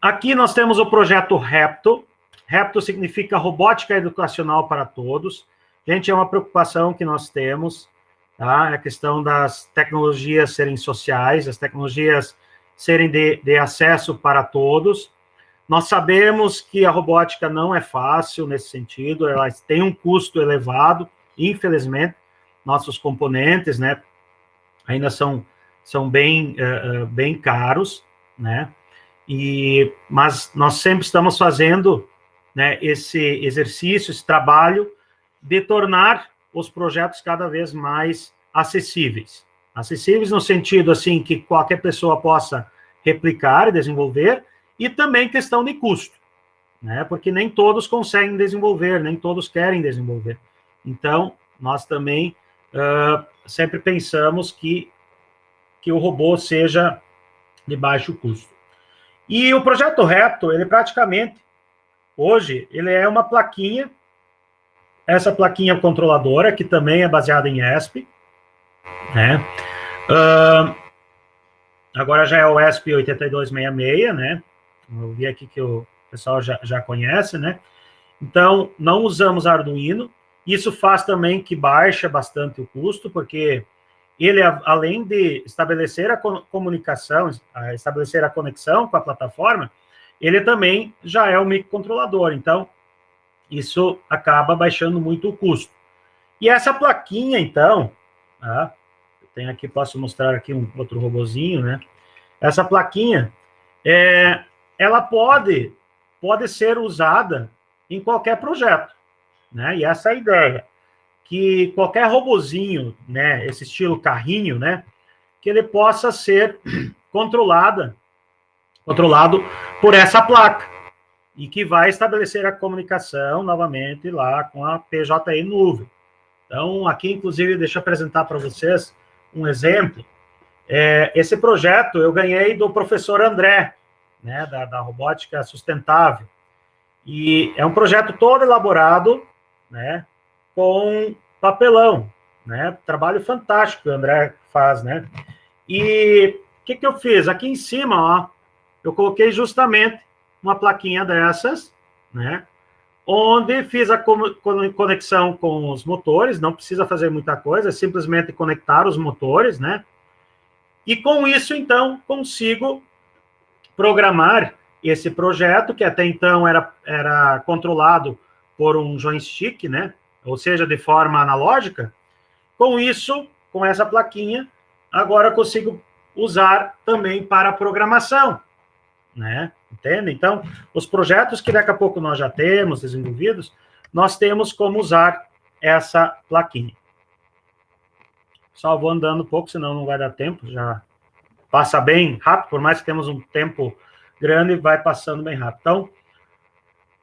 Aqui nós temos o projeto Repto. Repto significa Robótica Educacional para Todos. Gente, é uma preocupação que nós temos, tá? A questão das tecnologias serem sociais, as tecnologias serem de acesso para todos. Nós sabemos que a robótica não é fácil nesse sentido, ela tem um custo elevado, infelizmente, nossos componentes, né, ainda são bem caros, né, mas nós sempre estamos fazendo, né, esse exercício, esse trabalho de tornar os projetos cada vez mais acessíveis. Acessíveis no sentido, assim, que qualquer pessoa possa replicar e desenvolver, e também questão de custo, né, porque nem todos conseguem desenvolver, nem todos querem desenvolver. Então, nós também sempre pensamos que o robô seja de baixo custo. E o projeto Repto, ele praticamente, hoje, ele é uma plaquinha, essa plaquinha controladora, que também é baseada em ESP, né? Agora já é o ESP 8266, né? Eu vi aqui que o pessoal já conhece, né? Então, não usamos Arduino. Isso faz também que baixa bastante o custo, porque ele, além de estabelecer a comunicação, estabelecer a conexão com a plataforma, ele também já é um microcontrolador. Então, isso acaba baixando muito o custo. E essa plaquinha, então, tá? Eu tenho aqui, posso mostrar aqui um outro robozinho, né? Essa plaquinha, ela pode ser usada em qualquer projeto, né? E essa é a ideia, que qualquer robozinho, né, esse estilo carrinho, né, que ele possa ser controlado por essa placa, e que vai estabelecer a comunicação, novamente, lá com a PJI Nuvem. Então, aqui, inclusive, deixa eu apresentar para vocês um exemplo. Esse projeto eu ganhei do professor André, né, da Robótica Sustentável. E é um projeto todo elaborado, né, com papelão, né, trabalho fantástico que o André faz, né. E o que eu fiz? Aqui em cima, ó, eu coloquei justamente uma plaquinha dessas, né, onde fiz a conexão com os motores, não precisa fazer muita coisa, é simplesmente conectar os motores, né, e com isso, então, consigo programar esse projeto, que até então era controlado por um joystick, né? Ou seja, de forma analógica. Com isso, com essa plaquinha, agora eu consigo usar também para programação, né? Entende? Então, os projetos que daqui a pouco nós já temos desenvolvidos, nós temos como usar essa plaquinha. Só vou andando um pouco, senão não vai dar tempo, já passa bem rápido, por mais que temos um tempo grande, vai passando bem rápido. Então,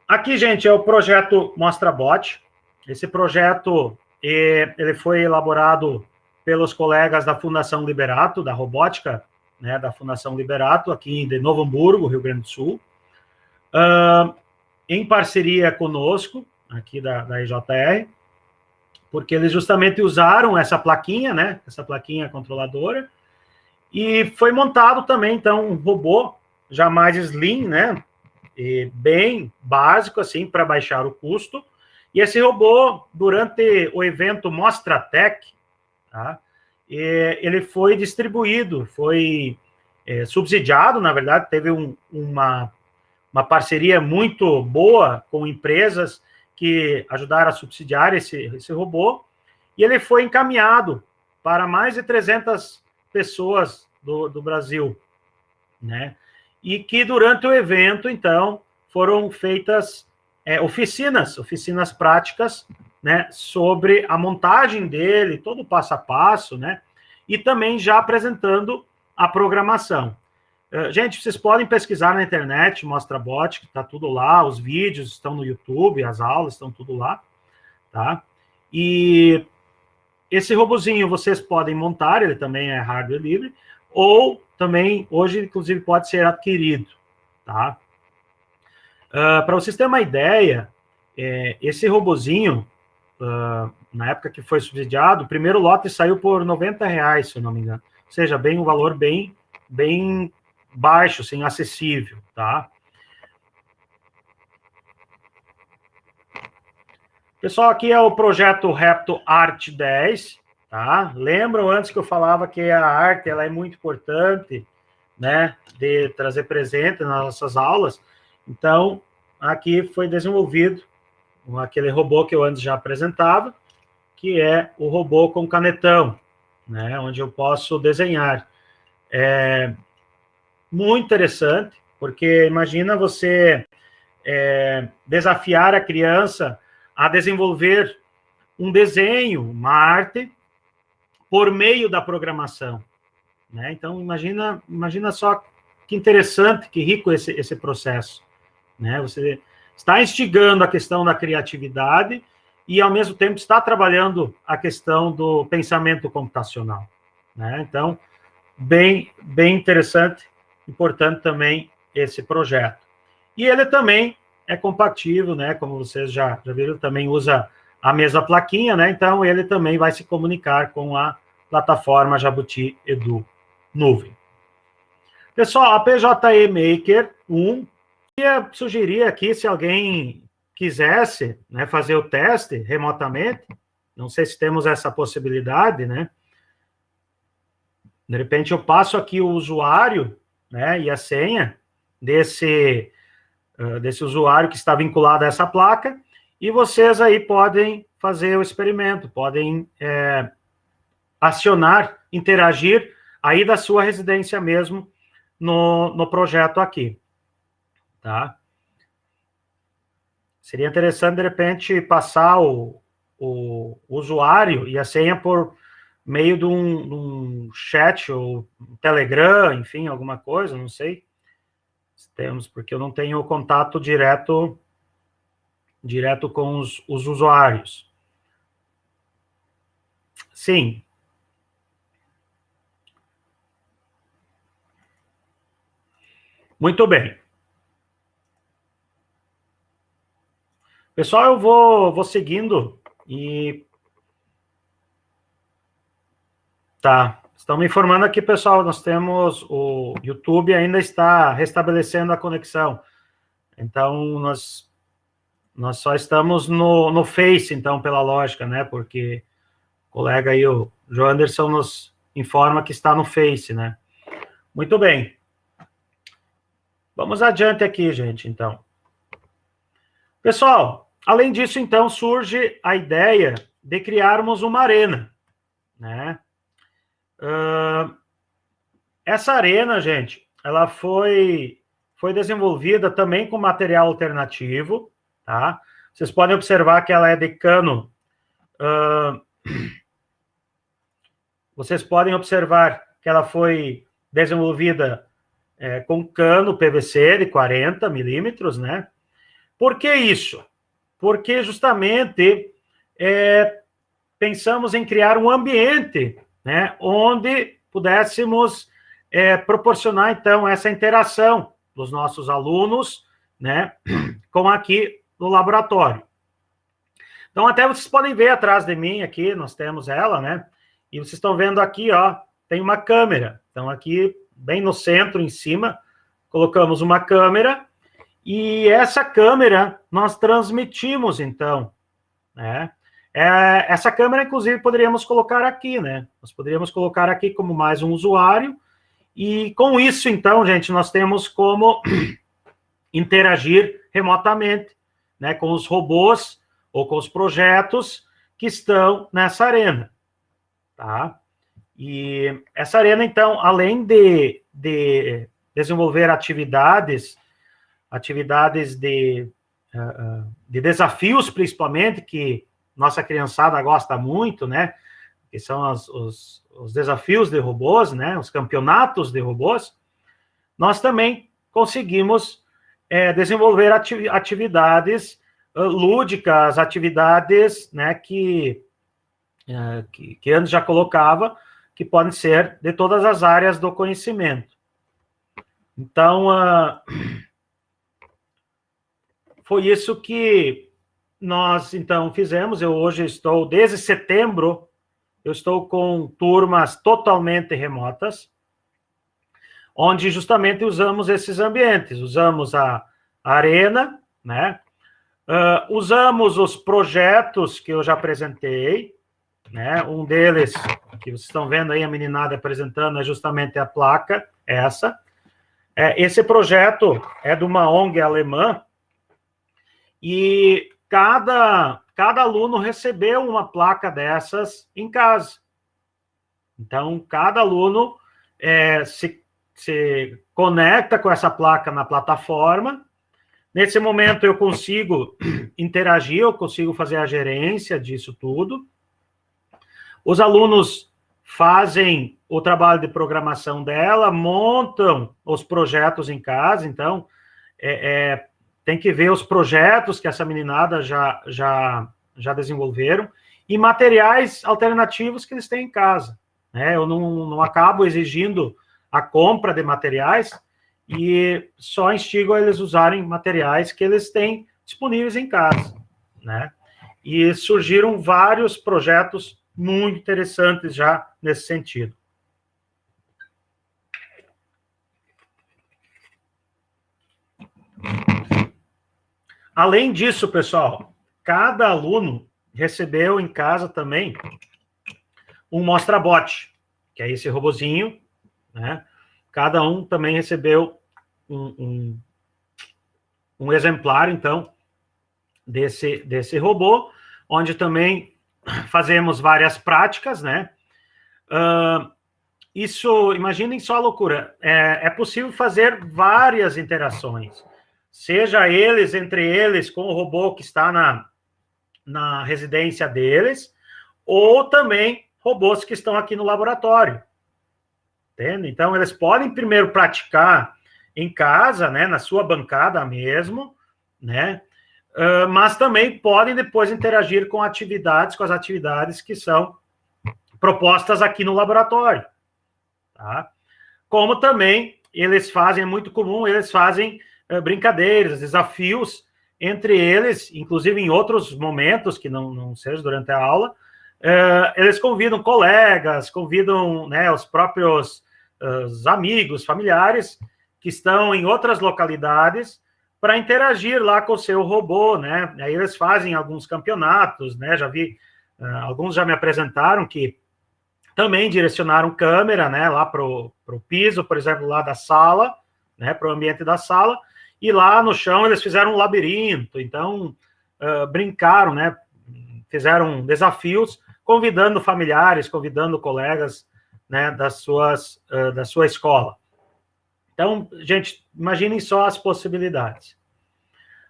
aqui, gente, é o projeto MostraBot. Esse projeto, ele foi elaborado pelos colegas da Fundação Liberato, da robótica, né, da Fundação Liberato, aqui de Novo Hamburgo, Rio Grande do Sul, em parceria conosco, aqui da EJR, porque eles justamente usaram essa plaquinha, né, essa plaquinha controladora, e foi montado também, então, um robô já mais slim, né, e bem básico, assim, para baixar o custo. E esse robô, durante o evento MostraTech, tá, ele foi distribuído, foi subsidiado, na verdade, teve uma parceria muito boa com empresas que ajudaram a subsidiar esse robô, e ele foi encaminhado para mais de 300 pessoas do Brasil, né? E que durante o evento, então, foram feitas oficinas práticas, né, sobre a montagem dele, todo o passo a passo, né, e também já apresentando a programação. Gente, vocês podem pesquisar na internet, MostraBot, que está tudo lá, os vídeos estão no YouTube, as aulas estão tudo lá, tá? E esse robozinho vocês podem montar, ele também é hardware livre, ou também, hoje, inclusive, pode ser adquirido, tá? Para vocês terem uma ideia, esse robozinho, na época que foi subsidiado, o primeiro lote saiu por R$90, se eu não me engano. Ou seja, um valor bem baixo, assim, acessível, tá? Pessoal, aqui é o projeto Repto Art 10, tá? Lembram antes que eu falava que a arte ela é muito importante, né, de trazer presente nas nossas aulas? Então, aqui foi desenvolvido aquele robô que eu antes já apresentava, que é o robô com canetão, né, onde eu posso desenhar. É muito interessante, porque imagina você desafiar a criança a desenvolver um desenho, uma arte, por meio da programação, né? Então, imagina só que interessante, que rico esse processo, né? Você está instigando a questão da criatividade e, ao mesmo tempo, está trabalhando a questão do pensamento computacional, né? Então, bem interessante, importante também esse projeto. E ele também é compatível, né? Como vocês já viram, também usa a mesma plaquinha, né? Então, ele também vai se comunicar com a plataforma Jabuti Edu Nuvem. Pessoal, a PJE Maker 1, eu sugerir aqui, se alguém quisesse, né, fazer o teste remotamente, não sei se temos essa possibilidade, né? De repente, eu passo aqui o usuário, né, e a senha desse usuário que está vinculado a essa placa, e vocês aí podem fazer o experimento, podem acionar, interagir aí da sua residência mesmo no projeto aqui, tá? Seria interessante, de repente, passar o usuário e a senha por meio de um chat ou um Telegram, enfim, alguma coisa, não sei se temos, porque eu não tenho contato direto com os usuários. Sim. Muito bem. Pessoal, eu vou seguindo e... Tá. Estão me informando aqui, pessoal, nós temos... O YouTube ainda está restabelecendo a conexão. Então, nós só estamos no Face, então, pela lógica, né? Porque o colega aí, o João Anderson, nos informa que está no Face, né? Muito bem. Vamos adiante aqui, gente, então. Pessoal, além disso, então, surge a ideia de criarmos uma arena, né? Essa arena, gente, ela foi desenvolvida também com material alternativo, tá? Vocês podem observar que ela é de cano. Vocês podem observar que ela foi desenvolvida com cano PVC de 40 milímetros, né? Por que isso? Porque justamente pensamos em criar um ambiente, né, onde pudéssemos proporcionar, então, essa interação dos nossos alunos, né, com aqui no laboratório. Então, até vocês podem ver atrás de mim aqui, nós temos ela, né, e vocês estão vendo aqui, ó, tem uma câmera. Então, aqui, bem no centro, em cima, colocamos uma câmera, e essa câmera nós transmitimos, então, né? Essa câmera, inclusive, poderíamos colocar aqui, né? Nós poderíamos colocar aqui como mais um usuário, e com isso, então, gente, nós temos como interagir remotamente, né, com os robôs ou com os projetos que estão nessa arena, tá? E essa arena, então, além de desenvolver atividades de desafios, principalmente, que nossa criançada gosta muito, né? Que são os desafios de robôs, né? Os campeonatos de robôs. Nós também conseguimos desenvolver atividades lúdicas, atividades, né? Que antes já colocava, que podem ser de todas as áreas do conhecimento. Então, foi isso que nós, então, fizemos. Eu hoje estou, desde setembro, eu estou com turmas totalmente remotas, onde justamente usamos esses ambientes. Usamos a arena, né? Usamos os projetos que eu já apresentei, né? Um deles, que vocês estão vendo aí, a meninada apresentando, é justamente a placa, essa. Esse projeto é de uma ONG alemã, e cada aluno recebeu uma placa dessas em casa. Então, cada aluno se conecta com essa placa na plataforma. Nesse momento, eu consigo interagir, eu consigo fazer a gerência disso tudo. Os alunos fazem o trabalho de programação dela, montam os projetos em casa. Então, tem que ver os projetos que essa meninada já desenvolveram e materiais alternativos que eles têm em casa, né? Eu não acabo exigindo a compra de materiais e só instigo a eles usarem materiais que eles têm disponíveis em casa, né? E surgiram vários projetos muito interessantes já nesse sentido. Além disso, pessoal, cada aluno recebeu em casa também um MostraBot, que é esse robozinho, né? Cada um também recebeu um exemplar, então, desse robô, onde também fazemos várias práticas, né? Isso, imaginem só a loucura, é possível fazer várias interações, seja entre eles, com o robô que está na residência deles, ou também robôs que estão aqui no laboratório. Entende? Então, eles podem primeiro praticar em casa, né, na sua bancada mesmo, né, mas também podem depois interagir com as atividades que são propostas aqui no laboratório, tá? Como também eles fazem, é muito comum, eles fazem brincadeiras, desafios entre eles, inclusive em outros momentos, que não seja durante a aula, eles convidam colegas, convidam, né, os próprios amigos, familiares, que estão em outras localidades, para interagir lá com o seu robô, né? Aí eles fazem alguns campeonatos, né? Já vi, alguns já me apresentaram que também direcionaram câmera, né, lá para o piso, por exemplo, lá da sala, né, para o ambiente da sala, e lá no chão eles fizeram um labirinto, então brincaram, né, fizeram desafios, convidando familiares, convidando colegas, né, da sua escola. Então, gente, imaginem só as possibilidades.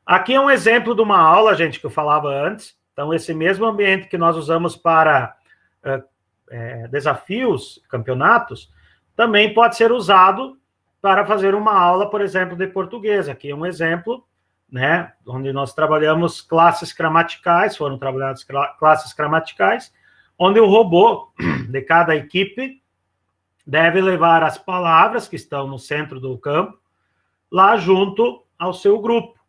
Aqui é um exemplo de uma aula, gente, que eu falava antes. Então, esse mesmo ambiente que nós usamos para desafios, campeonatos, também pode ser usado para fazer uma aula, por exemplo, de português. Aqui é um exemplo, né, onde nós trabalhamos classes gramaticais, foram trabalhadas classes gramaticais, onde o robô de cada equipe deve levar as palavras que estão no centro do campo lá junto ao seu grupo,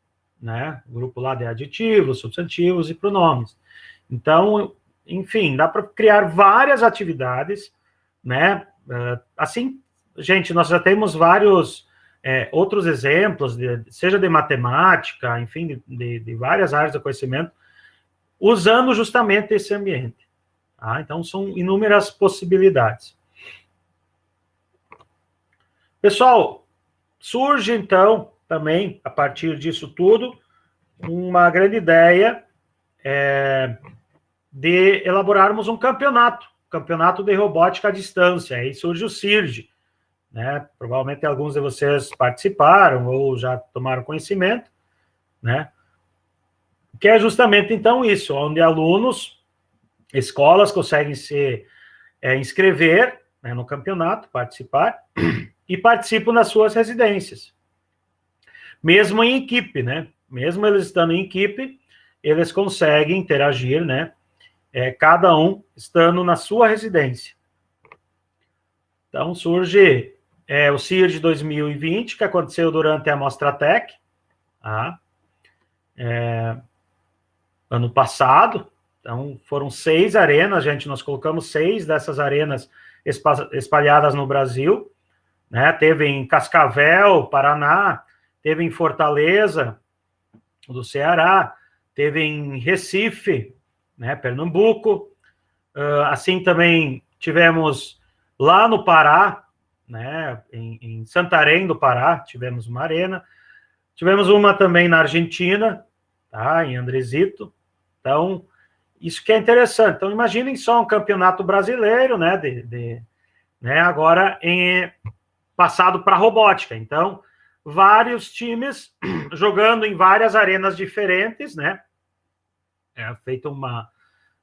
né? O grupo lá de adjetivos, substantivos e pronomes. Então, enfim, dá para criar várias atividades, né? Assim, gente, nós já temos vários outros exemplos, seja de matemática, enfim, de várias áreas do conhecimento, usando justamente esse ambiente. Tá? Então, são inúmeras possibilidades. Pessoal, surge, então, também, a partir disso tudo, uma grande ideia de elaborarmos um campeonato de robótica à distância. Aí surge o CIRD, né? Provavelmente alguns de vocês participaram ou já tomaram conhecimento, né? Que é justamente, então, isso, onde alunos, escolas conseguem se inscrever, né, no campeonato, participar, e participam das suas residências. Mesmo em equipe, né? Mesmo eles estando em equipe, eles conseguem interagir, né? Cada um estando na sua residência. Então, surge o CIRD 2020, que aconteceu durante a Mostratec, tá? Ano passado. Então, foram 6 arenas, gente, nós colocamos 6 dessas arenas espalhadas no Brasil, né? Teve em Cascavel, Paraná, teve em Fortaleza, do Ceará, teve em Recife, né, Pernambuco, assim também tivemos lá no Pará, né, em Santarém do Pará, tivemos uma arena, tivemos uma também na Argentina, tá, em Andresito. Então, isso que é interessante. Então, imaginem só um campeonato brasileiro, né, né, agora passado para robótica. Então, vários times jogando em várias arenas diferentes, né? Feito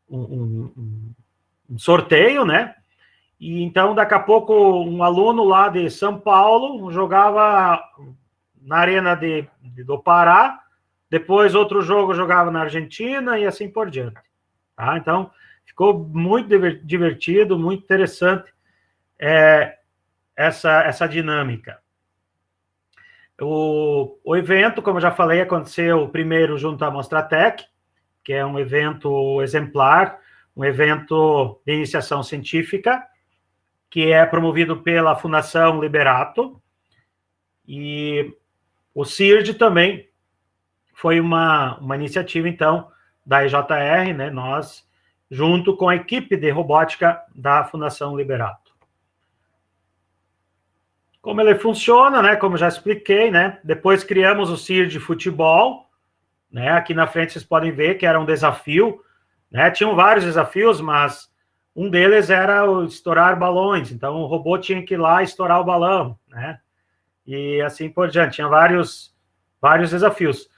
um sorteio, né? E então, daqui a pouco, um aluno lá de São Paulo jogava na arena do Pará, depois outro jogo jogava na Argentina e assim por diante. Tá? Então, ficou muito divertido, muito interessante essa dinâmica. O evento, como eu já falei, aconteceu primeiro junto à Mostratec, que é um evento exemplar, um evento de iniciação científica, que é promovido pela Fundação Liberato, e o CIRD também foi uma iniciativa, então, da EJR, né, nós, junto com a equipe de robótica da Fundação Liberato. Como ele funciona, né, como já expliquei, né, depois criamos o CIRD Futebol, né, aqui na frente vocês podem ver que era um desafio, né, tinham vários desafios, mas um deles era o estourar balões, então o robô tinha que ir lá estourar o balão, né, e assim por diante, tinha vários desafios.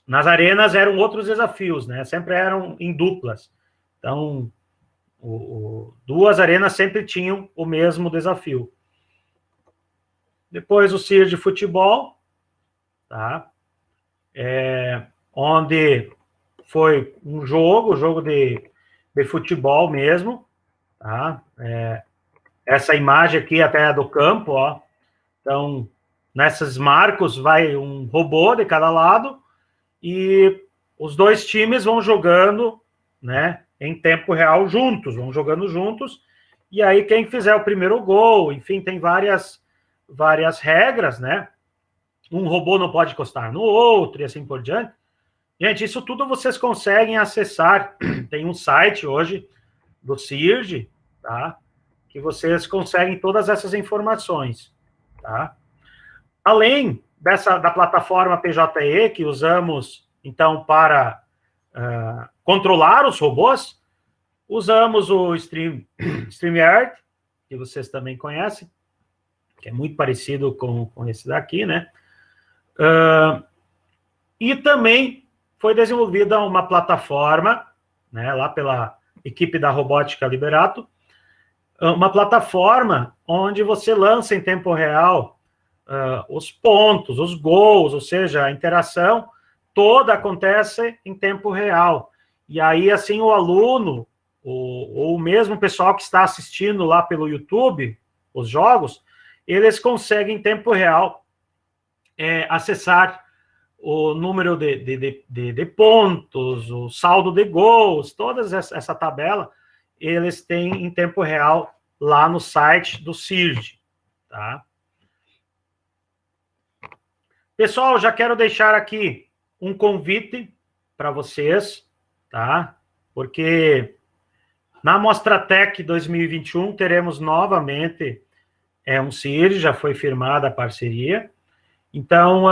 Nas arenas eram outros desafios, né, sempre eram em duplas, então duas arenas sempre tinham o mesmo desafio. Depois o CIRD Futebol, tá? Onde foi um jogo de futebol mesmo, tá? Essa imagem aqui até é do campo, ó. Então, nesses marcos vai um robô de cada lado e os dois times vão jogando, né, em tempo real juntos, vão jogando juntos, e aí quem fizer o primeiro gol, enfim, tem várias regras, né? Um robô não pode encostar no outro e assim por diante. Gente, isso tudo vocês conseguem acessar. Tem um site hoje do CIRD, tá? Que vocês conseguem todas essas informações. tá? Além da plataforma PJE, que usamos, então, para controlar os robôs, usamos o StreamYard, que vocês também conhecem, que é muito parecido com esse daqui, né? E também foi desenvolvida uma plataforma, né, lá pela equipe da Robótica Liberato, uma plataforma onde você lança em tempo real os pontos, os gols, ou seja, a interação toda acontece em tempo real. E aí, assim, o aluno, ou mesmo o pessoal que está assistindo lá pelo YouTube, os jogos, eles conseguem em tempo real acessar o número de pontos, o saldo de gols, toda essa tabela, eles têm em tempo real lá no site do CIRD, tá? Pessoal, já quero deixar aqui um convite para vocês, tá? Porque na Mostratec 2021 teremos novamente um CIRD, já foi firmada a parceria. Então,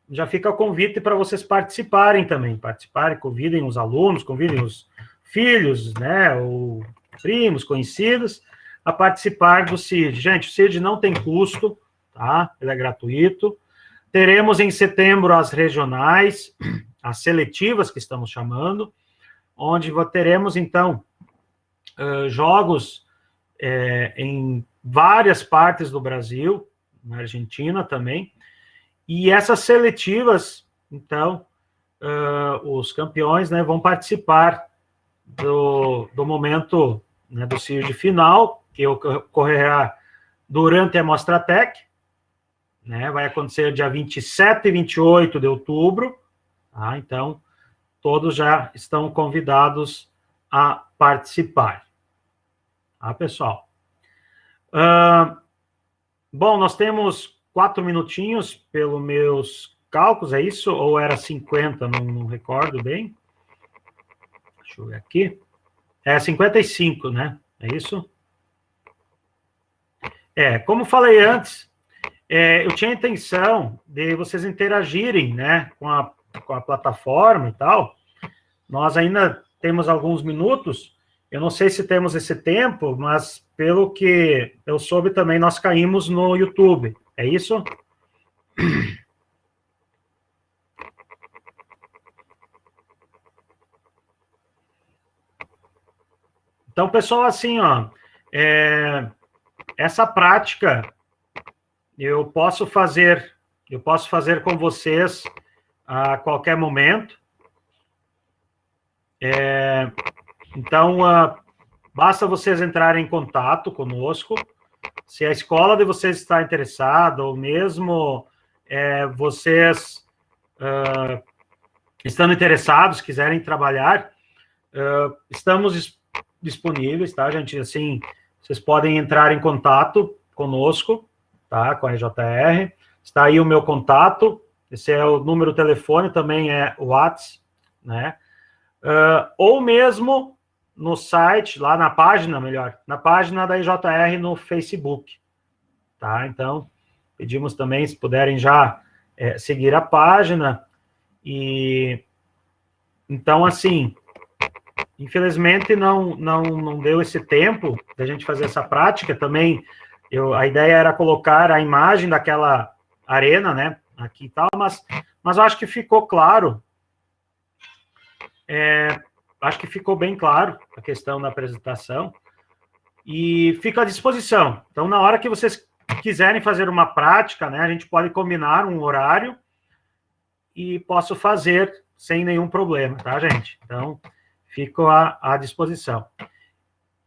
já fica o convite para vocês participarem também. Participarem, convidem os alunos, convidem os filhos, né? Ou primos, conhecidos, a participar do CIRD. Gente, o CIRD não tem custo, tá? Ele é gratuito. Teremos em setembro as regionais, as seletivas, que estamos chamando, onde teremos, então, jogos em várias partes do Brasil, na Argentina também, e essas seletivas, então, os campeões, né, vão participar do momento, né, do CIRD final, que ocorrerá durante a Mostratec, né, vai acontecer dia 27 e 28 de outubro, tá? Então, todos já estão convidados a participar. Tá, pessoal? Bom, nós temos 4 minutinhos pelos meus cálculos, é isso? Ou era 50? Não recordo bem. Deixa eu ver aqui. É 55, né? É isso? Como falei antes, eu tinha a intenção de vocês interagirem, né, com a plataforma e tal. Nós ainda temos alguns minutos. Eu não sei se temos esse tempo, mas pelo que eu soube também, nós caímos no YouTube. É isso? Então, pessoal, assim, ó, essa prática eu posso fazer com vocês a qualquer momento. Então, basta vocês entrarem em contato conosco. Se a escola de vocês está interessada, ou mesmo vocês estando interessados, quiserem trabalhar, estamos disponíveis, tá, gente? Assim, vocês podem entrar em contato conosco, tá, com a EJR. Está aí o meu contato, esse é o número de telefone, também é o WhatsApp, né? Ou mesmo no site, lá na página, melhor, na página da EJR no Facebook, tá? Então, pedimos também, se puderem já seguir a página. E então, assim, infelizmente não deu esse tempo da gente fazer essa prática. Também a ideia era colocar a imagem daquela arena, né, aqui e tal, mas eu acho que ficou claro. Acho que ficou bem claro a questão da apresentação e fica à disposição. Então, na hora que vocês quiserem fazer uma prática, né, a gente pode combinar um horário e posso fazer sem nenhum problema, tá, gente? Então, fico à disposição.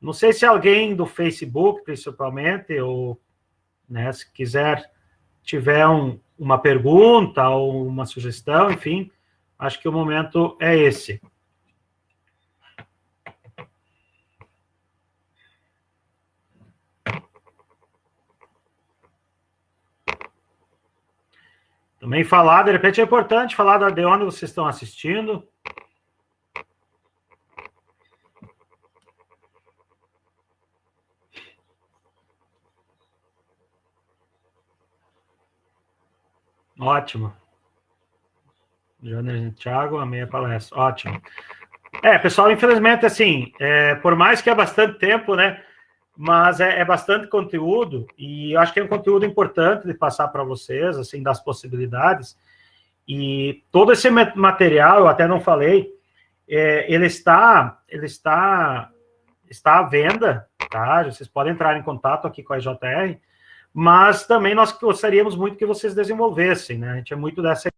Não sei se alguém do Facebook, principalmente, ou, né, se tiver uma pergunta ou uma sugestão, enfim, acho que o momento é esse. Também falar, de repente é importante falar de onde vocês estão assistindo. Ótimo. Jânio Thiago, amei a palestra. Ótimo. Pessoal, infelizmente, assim, por mais que é bastante tempo, né? Mas é bastante conteúdo, e eu acho que é um conteúdo importante de passar para vocês, assim, das possibilidades. E todo esse material, eu até não falei, ele está à venda, tá? Vocês podem entrar em contato aqui com a EJR, mas também nós gostaríamos muito que vocês desenvolvessem, né? A gente é muito dessa